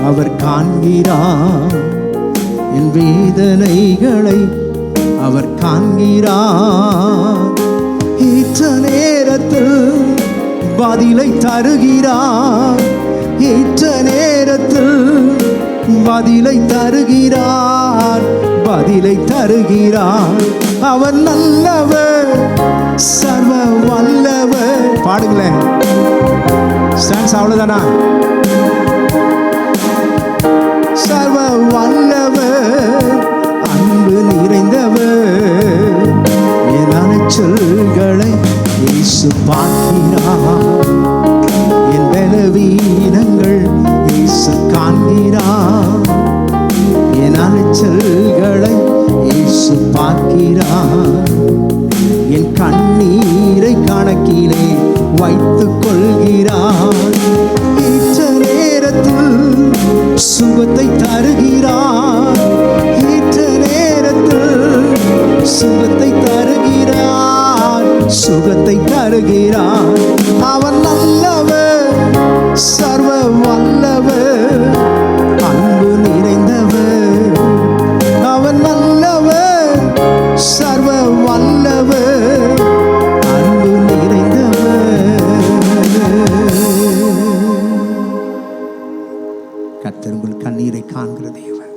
அவர் காண்கிறார், என் வேதனைகளை அவர் காண்கிறார். ஏற்ற நேரத்தில் பதிலை தருகிறார், ஏற்ற நேரத்தில் பதிலை தருகிறார், பதிலை தருகிறார். அவர் நல்லவர், சர்வ வல்லவர். பாடுங்களேன், ஸ்டான்ஸ் அவ்வளவுதானா? சர்வ வல்லவர், அன்பு நிறைந்தவர். என் அலைச்சல்களை இயேசு பார்க்கிறார், என் பலவீனங்கள் இயேசு காண்கிறார். என் அலைச்சல்களை இயேசு பார்க்கிறார், என் கண்ணீரை கணக்கிலே வைத்துக் கொள்கிறார். ஏற்ற நேரத்தில் சுகத்தை தருகிறார், ஏற்ற நேரத்தில் சுகத்தை தருகிறார், சுகத்தை தருகிறார். அவன் நல்லவர், சர்வ வல்லவர், அன்பு நிறைந்தவர். அவன் நல்லவர், சர்வ வல்லவர், அன்பு நிறைந்தவர். கர்த்தர் உங்கள் கண்ணீரை காண்கிற தேவன்,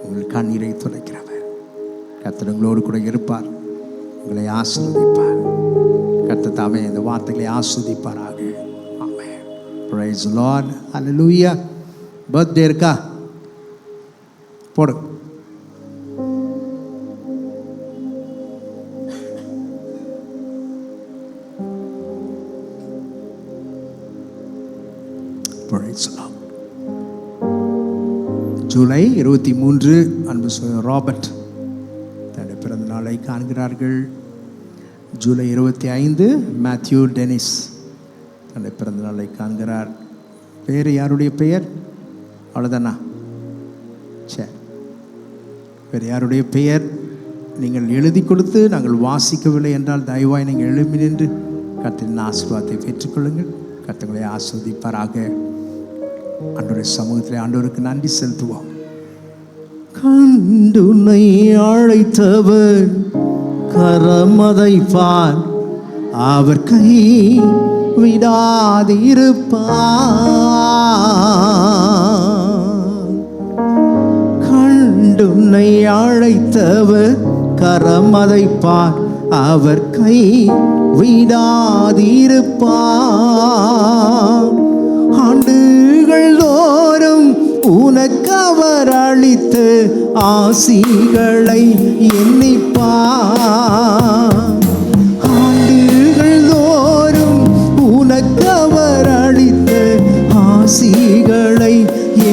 உங்கள் கண்ணீரை துடைக்கிறவர். கர்த்தர் உங்களோடு கூட இருப்பார், உங்களை ஆசீர்வதிப்பார். கர்த்தர் தாமே இந்த வார்த்தைகளை ஆசீர்வதிப்பாராக. ஆமென். Praise the Lord. Hallelujah. Birthday இருக்கா? போடு. Praise the Lord. ஜூலை 23 அன்பு ராபர்ட் தன்னுடைய பிறந்த நாளை காண்கிறார்கள். ஜூலை 25 மேத்யூ டெனிஸ் தன்னுடைய பிறந்த நாளை காண்கிறார். பேர் யாருடைய பெயர்? அவ்வளோதானா? சரி, வேறு யாருடைய பெயர் நீங்கள் எழுதி கொடுத்து நாங்கள் வாசிக்கவில்லை என்றால் தயவாய் நீங்கள் எழுப்பி நின்று கர்த்தரின் ஆசீர்வாதத்தை பெற்றுக்கொள்ளுங்கள். கர்த்தர்களை ஆசீர்வதிப்பாராக. ஆண்டவருடைய சமூகத்தில் ஆண்டவருக்கு நன்றி செலுத்துவோம். கண்டுனை அழைத்தவர் கரமதை பார், அவர் கை விடாதிருப்பார். கண்டுனை அழைத்தவர் கரமதை பார், அவர் கை விடாதிருப்பார். ஆண்டுகள் தோறும் உனக்கு அவர் அளித்த ஆசிகளை எண்ணிப்பார். ஆண்டுகள் தோறும் உனக்கு அவர் அளித்த ஆசிகளை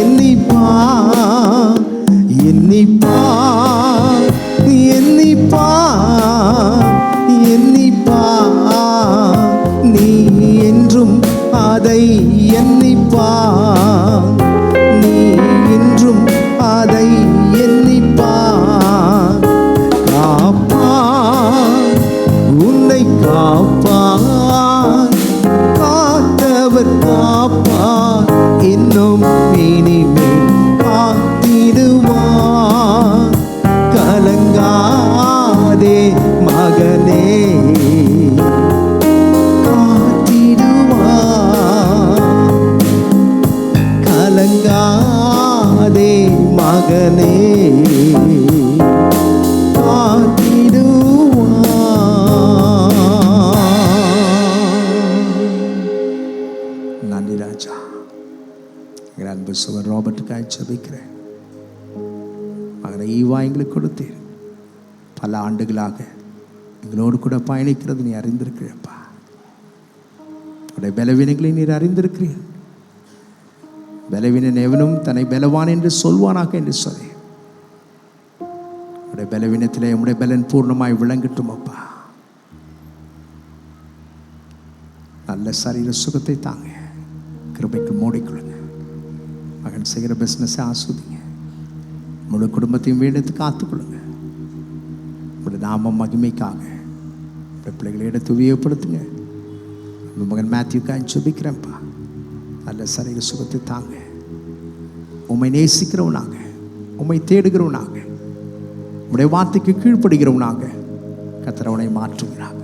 எண்ணிப்பார். எண்ணிப்பார், எண்ணிப்பார், எண்ணிப்பார். நீ என்றும் அதை எண்ணிப்பார். நீ என்றும் அதை எண்ணிப்பார். காப்பார், உன்னை காப்பார். காத்தவர் காப்பார், இன்னும் இனிமேல் காத்திடுவார். கலங்காதே மகனே, கலங்காதே மகனே, காத்திடுவார். நன்றி ராஜா. எங்கள் அன்பு சுவர் ராபர்ட்டுக்காய் ஜெபிக்கிறேன். மகனை ஈவா எங்களுக்கு கொடுத்தீர். பல ஆண்டுகளாக எங்களோடு கூட பயணிக்கிறது நீ அறிந்திருக்கிறப்பா. உடைய பலவீனங்களை நீர் அறிந்திருக்கிறீர். பலவீனன் எவனும் தன்னை பலவான் என்று சொல்வானாக என்று சொல்லி உடைய பலவீனத்திலே உடைய பலன் பூர்ணமாய் விளங்கட்டும் அப்பா. நல்ல சரீர சுகத்தை தாங்க, கிருபைக்கு மூடிக்கொள்ளுங்க. மகன் செய்கிற பிஸ்னஸை ஆஸ்வதிங்க. முழு குடும்பத்தையும் வேண்டத்து காத்துக்கொள்ளுங்க. உடைய நாம மகிமைக்காக உடைய பிள்ளைகளை எடுத்து உபயோகப்படுத்துங்க. மகன் மேத்யூக்காக ஜெபிக்கிறேன்ப்பா. நல்ல சரீர சுகத்தை தாங்க. உம்மை நேசிக்கிறவனாக, உம்மை தேடுகிறவனாக, உடைய வார்த்தைக்கு கீழ்ப்படுகிறவனாக கர்த்தரவனை மாற்றுகிறாங்க.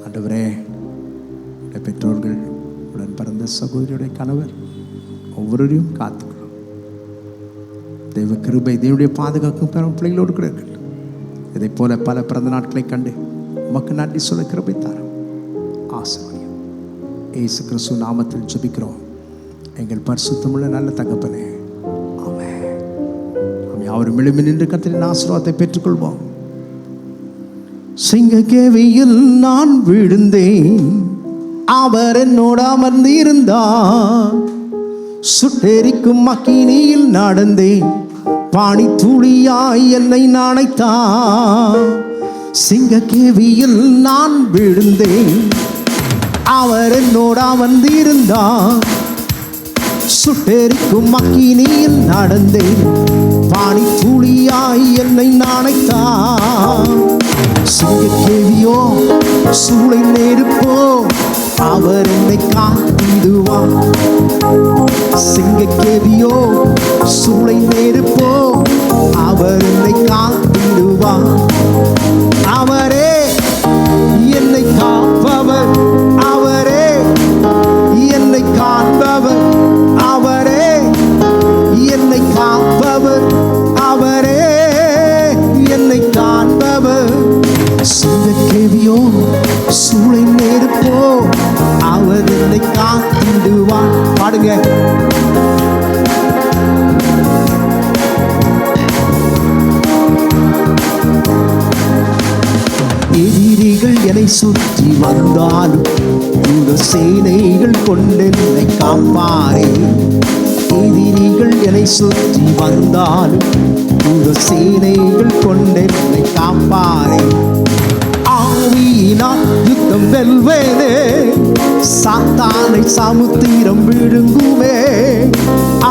ஆண்டவரே, உடைய பெற்றோர்கள், உடன் பிறந்த சகோதரியுடைய கணவர் ஒவ்வொருவரையும் காத்துக்கொள்ளும். தெய்வ கிருபை, தேவனுடைய பாதுகாக்கும் பெறும் பிள்ளைகளோடு கூட இருக்கட்டும். இதை போல பல பிறந்த நாட்களை கண்டு உமக்கு நன்றி சொல்ல கிருபை தாரும். ஆசீர்வதியும். இயேசு கிறிஸ்து நாமத்தில் ஜெபிக்கிறோம் எங்கள் பரிசுத்தமுள்ள நல்ல தகப்பனே, ஆமென். நாம் யாவரும் எழும்பி நின்று கர்த்தரின் ஆசீர்வாதத்தை பெற்றுக்கொள்வோம். சிங்கக்கேவியில் நான் விழுந்தேன், அவர் என்னோடு அமர்ந்து இருந்தார். சுட்டெரிக்கும் அக்கினியில் நடந்தேன், பாணி துளியாய் என்னை நனைத்தார். சிங்கக்கேவியில் நான் விழுந்தேன், அவர் என்னோடு அமர்ந்து இருந்தார். சுட்டெரிக்கும் அக்கினியில் நடந்தேன், பாணி துளியாய் என்னை நனைத்தார். சிங்கக்கேவியோ சூளை நெருப்போ, அவர் என்னை காத்திடுவார். சிங்கக்கேவியோ சூளை நெருப்போ, அவர் என்னை காத்திடுவார். அவரே என்னை காப்பவர், அவரே என்னை காண்பவர், அவரே என்னை காப்பவர், அவரே என்னை காண்பவர். சிங்கக்கேவியோ சூளை நெருப்போ, அவர் என்னை காத்திடுவார். பாடுங்க. எதிரிகள் என்னை சுற்றி வந்தாலும் இந்த சேனைகள் கொண்டென்னை காப்பாரே. எதிரிகள் என்னை சுற்றி வந்தாலும் இந்த சேனைகள் கொண்டென்னை காப்பாரே. ஆவியினால் யுத்தம் வெல்வேனே, சாத்தானை சமுத்திரம் விழுங்குமே.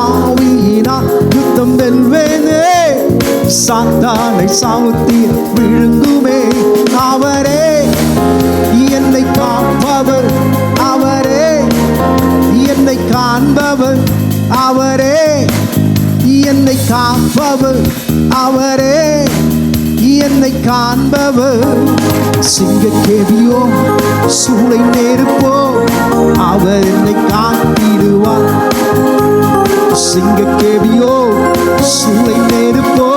ஆவியினால் யுத்தம் வெல்வேனே, சாத்தானை சமுத்திரம் விழுங்குமே. அவரே என்னை காப்பவர், அவரே என்னை காண்பவர், அவரே என்னை செய்பவர். சிங்கக்கேவியோ சூளை நெருப்போ அவர் என்னை காத்திடுவார். சிங்கக்கேவியோ சூளை நெருப்போ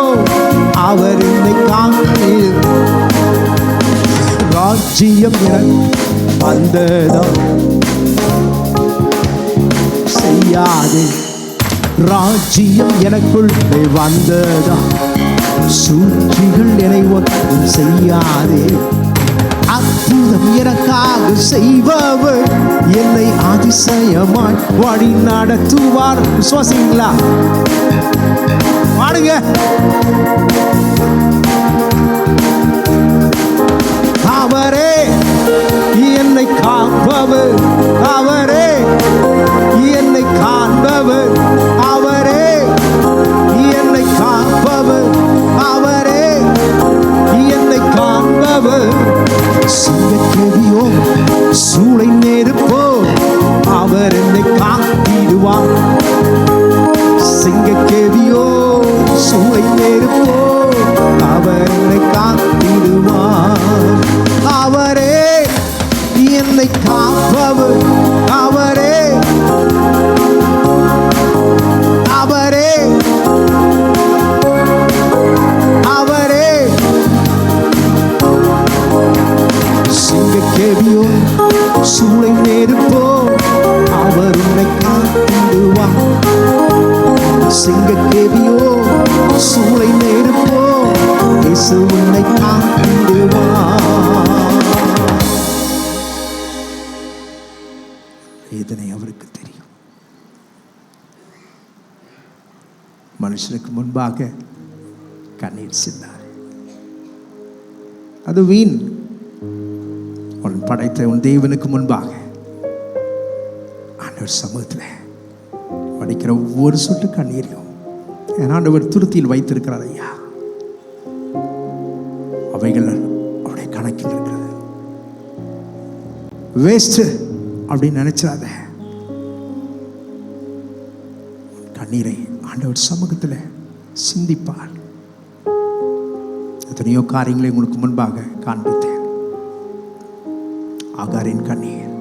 அவர் என்னை காத்திடுவார். ராஜ்யம் எனக்கு வந்ததா செய்யாதே, ராஜ்யம் எனக்குள் வந்ததா சூழ்ச்சிகள் என்னை ஒன்றும் செய்யாதே. அற்புதம் எனக்காக செய்பவர் என்னை அதிசயமாய் வழி நடத்துவார். விசுவாசிங்களா? பாடுங்க. அவரே என்னை காப்பவர், அவரே என்னை காண்பவர், அவரே என்னை காப்பவர், அவரே என்னை காண்பவர். சிங்கக்கேவியோ சூளை நெருப்போ அவர் என்னை காத்திடுவார். சிங்கக்கேவியோ சூளை நெருப்போ அவர் என்னை காத்திடுவார். அவரே என்னை காப்பவர், அவரே அவரே அவரே. சிங்கக்கேவியோ சூளை நெருப்போ அவர் உன்னை காத்திடுவார். சிங்கக்கேவியோ சூளை நெருப்போ இயேசு உன்னை காத்திடுவார். இதனை அவருக்கு தெரியும். மனுஷனுக்கு முன்பாக கண்ணீர் சிந்தார். அது வீண். உன் படைத்த உன் தேவனுக்கு முன்பாக ஆண்டவர் சமூகத்தில் வடிக்கிற ஒவ்வொரு சொட்டு கண்ணீரையும் என் ஆண்டவர் துருத்தியில் வைத்திருக்கிறார் ஐயா. அவைகள் அவருடைய கணக்கில் இருக்கிறது. வேஸ்ட் அப்படின்னு நினைச்சாத. கண்ணீரை ஆண்டவர் சமூகத்தில் சிந்திப்பார். எத்தனையோ காரியங்களை உங்களுக்கு முன்பாக காண்பித்தேன். ஆகாரின் கண்ணீர்,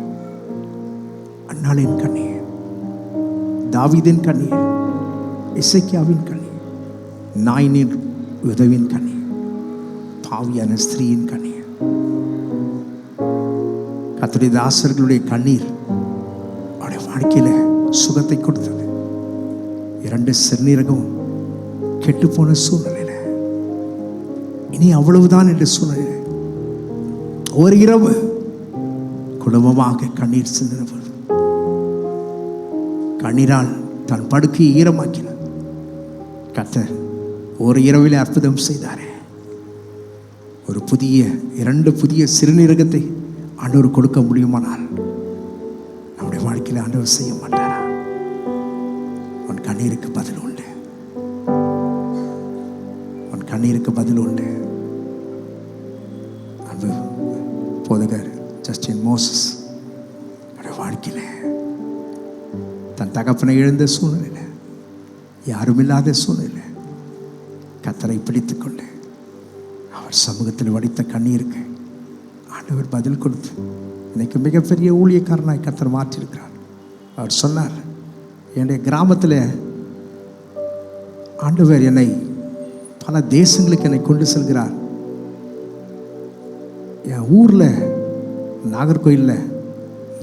அன்னாளின் கண்ணீர், தாவீதின் கண்ணீர், எசேக்கியாவின் கண்ணீர், நாயினின் உதவின் கண்ணீர், பாவியான ஸ்திரீயின் கண்ணீர், கர்த்தருடைய தாசர்களுடைய கண்ணீர் அவருடைய வாழ்க்கையில சுகத்தை கொடுத்தது. 2 சிறுநீரகம் கெட்டுப்போன சூழ்நிலையில இனி அவ்வளவுதான் என்ற சூழ்நிலை ஒரு இரவு குடும்பமாக கண்ணீர் சிந்தினவர் கண்ணீரால் தன் படுக்கையை ஈரமாக்கினார். கர்த்தர் ஒரு இரவிலே அற்புதம் செய்தாரே. ஒரு 2 புதிய சிறுநீரகத்தை ஆண்டவர் கொடுக்க முடியுமானால் நம்முடைய வாழ்க்கையில் ஆண்டவர் செய்ய மாட்டாரா? உன் கண்ணீருக்கு பதில் உண்டு. உன் கண்ணீருக்கு பதில் உண்டு. அன்பு போதகர் ஜஸ்டின் மோசஸ் வாழ்க்கையில் தன் தகப்பனை இழந்த சூழ்நிலை, யாரும் இல்லாத சூழ்நிலை, கர்த்தரை பிடித்துக் கொண்டு அவர் சமூகத்தில் வடித்த கண்ணீருக்கு ஆண்டவர் பதில் கொடுத்து இன்னைக்கு மிகப்பெரிய ஊழியக்காரனாய் கர்த்தர் மாற்றியிருக்கிறார். அவர் சொன்னார், என்னுடைய கிராமத்தில் ஆண்டவர் என்னை பல தேசங்களுக்கு என்னை கொண்டு செல்கிறார். என் ஊரில் நாகர்கோயிலில்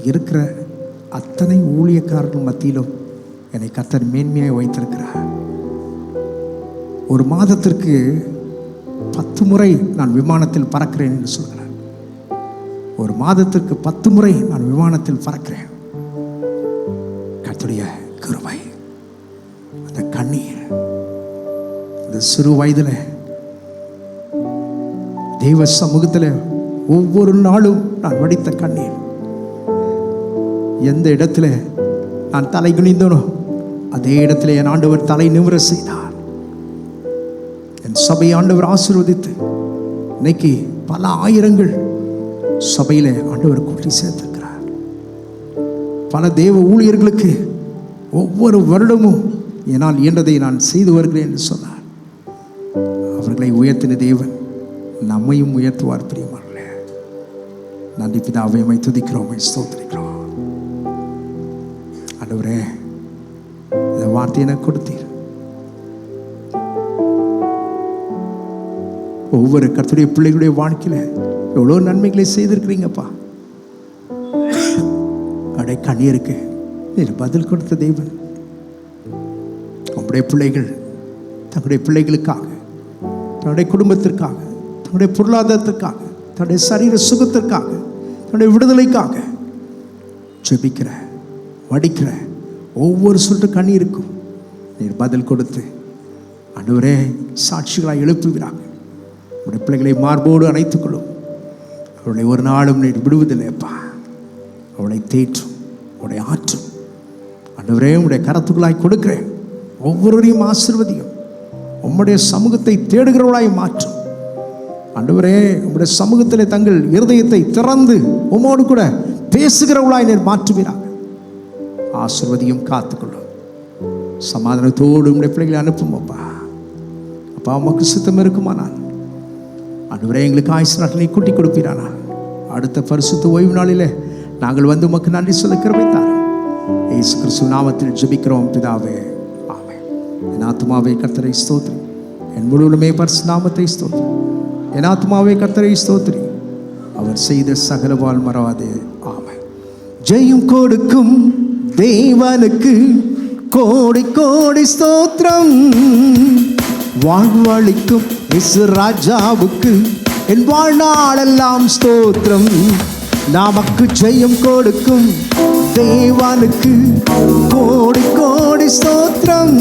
இருக்கிற அத்தனை ஊழியக்காரர்கள் மத்தியிலும் என்னை கர்த்தர் மேன்மையாக வைத்திருக்கிறார். ஒரு மாதத்திற்கு 10 முறை நான் விமானத்தில் பறக்கிறேன் என்று சொல்கிறார். ஒரு மாதத்திற்கு 10 முறை நான் விமானத்தில் பறக்கிறேன். கர்த்தருடைய கிருபை, அந்த கண்ணீர், அந்த சிறு வயதில் தெய்வ சமூகத்தில் ஒவ்வொரு நாளும் நான் வடித்த கண்ணீர், எந்த இடத்துல நான் தலை குனிந்தனோ அதே இடத்துல என் ஆண்டவர் தலை நிமிர செய்தார். என் சபை ஆண்டவர் ஆசீர்வதித்து இன்னைக்கு பல ஆயிரங்கள் சபையில ஆண்டவர் கூட்டி சேர்த்திருக்கிறார். பல தேவ ஊழியர்களுக்கு ஒவ்வொரு வருடமும் என்னால் இயன்றதை நான் செய்து வருகிறேன் என்று சொன்னார். அவர்களை உயர்த்தின தேவன் நம்மையும் உயர்த்துவார். பிரியமான நன்றி பிதாவே, உம்மை துதிக்கிறோம், உம்மை ஸ்தோத்திரிக்கிறோம். ஆண்டவரே, இந்த வார்த்தையை எனக்கு கொடுத்தீர். ஒவ்வொரு கர்த்தருடைய பிள்ளைகளுடைய வாழ்க்கையில எவ்வளோ நன்மைகளை செய்திருக்கிறீங்கப்பா. அடை கண்ணீருக்கு நீர் பதில் கொடுத்த தெய்வன். உங்களுடைய பிள்ளைகள் தங்களுடைய பிள்ளைகளுக்காக, தன்னுடைய குடும்பத்திற்காக, தன்னுடைய பொருளாதாரத்திற்காக, தன்னுடைய சரீர சுகத்திற்காக, தன்னுடைய விடுதலைக்காக ஜெபிக்கிற வடிக்கிற ஒவ்வொரு சொட்டு கண்ணீருக்கும் நீர் பதில் கொடுத்து ஆண்டவரே சாட்சிகளாய் எழுப்புகிறாங்க. உடைய பிள்ளைகளை மார்போடு அணைத்துக்கொள்ளும். அவளை ஒரு நாளும் நீர் விடுவதில்லைப்பா. அவளை தேற்றும், அவளை ஆற்றும். ஆண்டவரே, உடைய கரத்துக்குள்ளாய் கொடுக்கிறேன். ஒவ்வொருவரையும் ஆசீர்வதியும். உம்முடைய சமூகத்தை தேடுகிறவளாய் மாற்றும். ஆண்டவரே, உம்முடைய சமூகத்தில் தங்கள் இருதயத்தை திறந்து உம்மோடு கூட பேசுகிறவளாய் நீர் மாற்றுவீராக. ஆசீர்வதியும், காத்துக்கொள்ளும். சமாதானத்தோடு உம்முடைய பிள்ளைகளை அனுப்பும் அப்பா. அப்பா, உமக்கு சித்தம் இருக்குமானால் ஆண்டவரே, எங்களுக்கு ஆயுசு நாட்டில் நீ கூட்டி கொடுப்பீரானா. அடுத்த பரிசுத்த ஓய்வு நாளிலே நாங்கள் வந்து உமக்கு நன்றி சொல்ல கிருபை தாரும். இயேசு கிறிஸ்து நாமத்தில் ஜெபிக்கிறோம் பிதாவே, ஆமென். என் ஆத்துமாவே கர்த்தரை ஸ்தோத்திரி, என் முழுவதுமே பரிசுத்த நாமத்தை ஸ்தோத்திரி. என் ஆத்துமாவே கர்த்தரை ஸ்தோத்திரி, அவர் செய்த சகலவால் மறவாதே, ஆமென். ஜெயம் கொடுக்கும் தேவனுக்கு கோடி கோடி ஸ்தோத்திரம். வாழ்வழிக்கும் இயேசு ராஜாவுக்கு என் வாழ்நாளெல்லாம் ஸ்தோத்திரம். நமக்கு ஜெயம் கொடுக்கும் தேவனுக்கு கோடி கோடி ஸ்தோத்திரம்.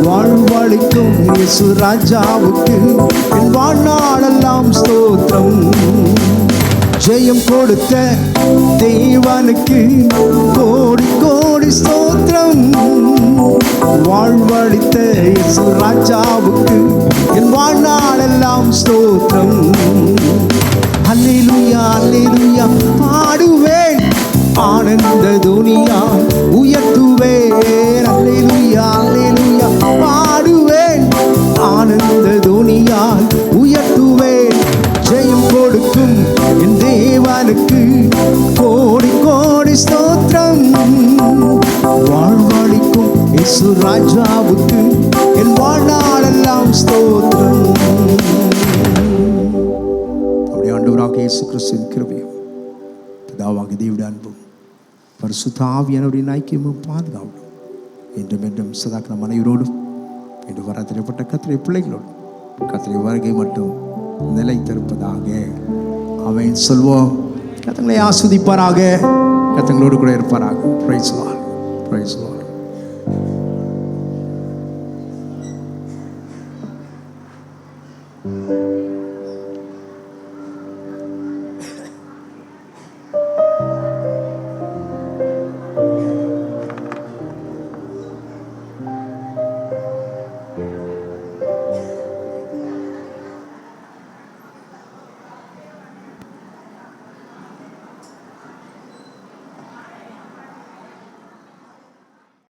வாழ்வழிக்கும் இயேசு ராஜாவுக்கு என் வாழ்நாளெல்லாம் ஸ்தோத்திரம். ஜெயம் கொடுத்த தேவனுக்கு கோடி கோடி ஸ்தோத்திரம். வாழ்வழித்த இயேசு ராஜாவுக்கு என் வாழ்நாளெல்லாம் ஸ்தோத்திரம். அல்லேலூயா அல்லேலூயா பாடுவேன், ஆனந்த துனியா உயர்த்துவேன். அல்லேலூயா அல்லேலூயா பாடுவேன், ஆனந்த துனியா உயர்த்துவேன். ஜெயம் கொடுக்கும் என் தேவனுக்கு கோடி கோடி ஸ்தோத்திரம். வாழ்வழிக்கும் இயேசு ராஜாவுக்கு என் வாழ்நாளெல்லாம் ஸ்தோத்திரம். நம்முடைய ஆண்டவராக இயேசு கிறிஸ்துவின் கிருபையும் பிதாவாகிய தேவனுடைய அன்பும் பரிசுத்த ஆவியானவருடைய ஐக்கியமும் பாதுகாவலும் என்றும் என்றும் சதா நம் அனைவரோடும் என்று வரத்திரைப்பட்ட கர்த்தருடைய பிள்ளைகளோடும் கர்த்தருடைய வருகை மட்டும் நிலைத்திருப்பதாக. அவன் சொல்வோம். கர்த்தங்களை ஆஸ்வதிப்பாராக, கர்த்தங்களோடு கூட இருப்பாராக. Praise Lord, praise Lord.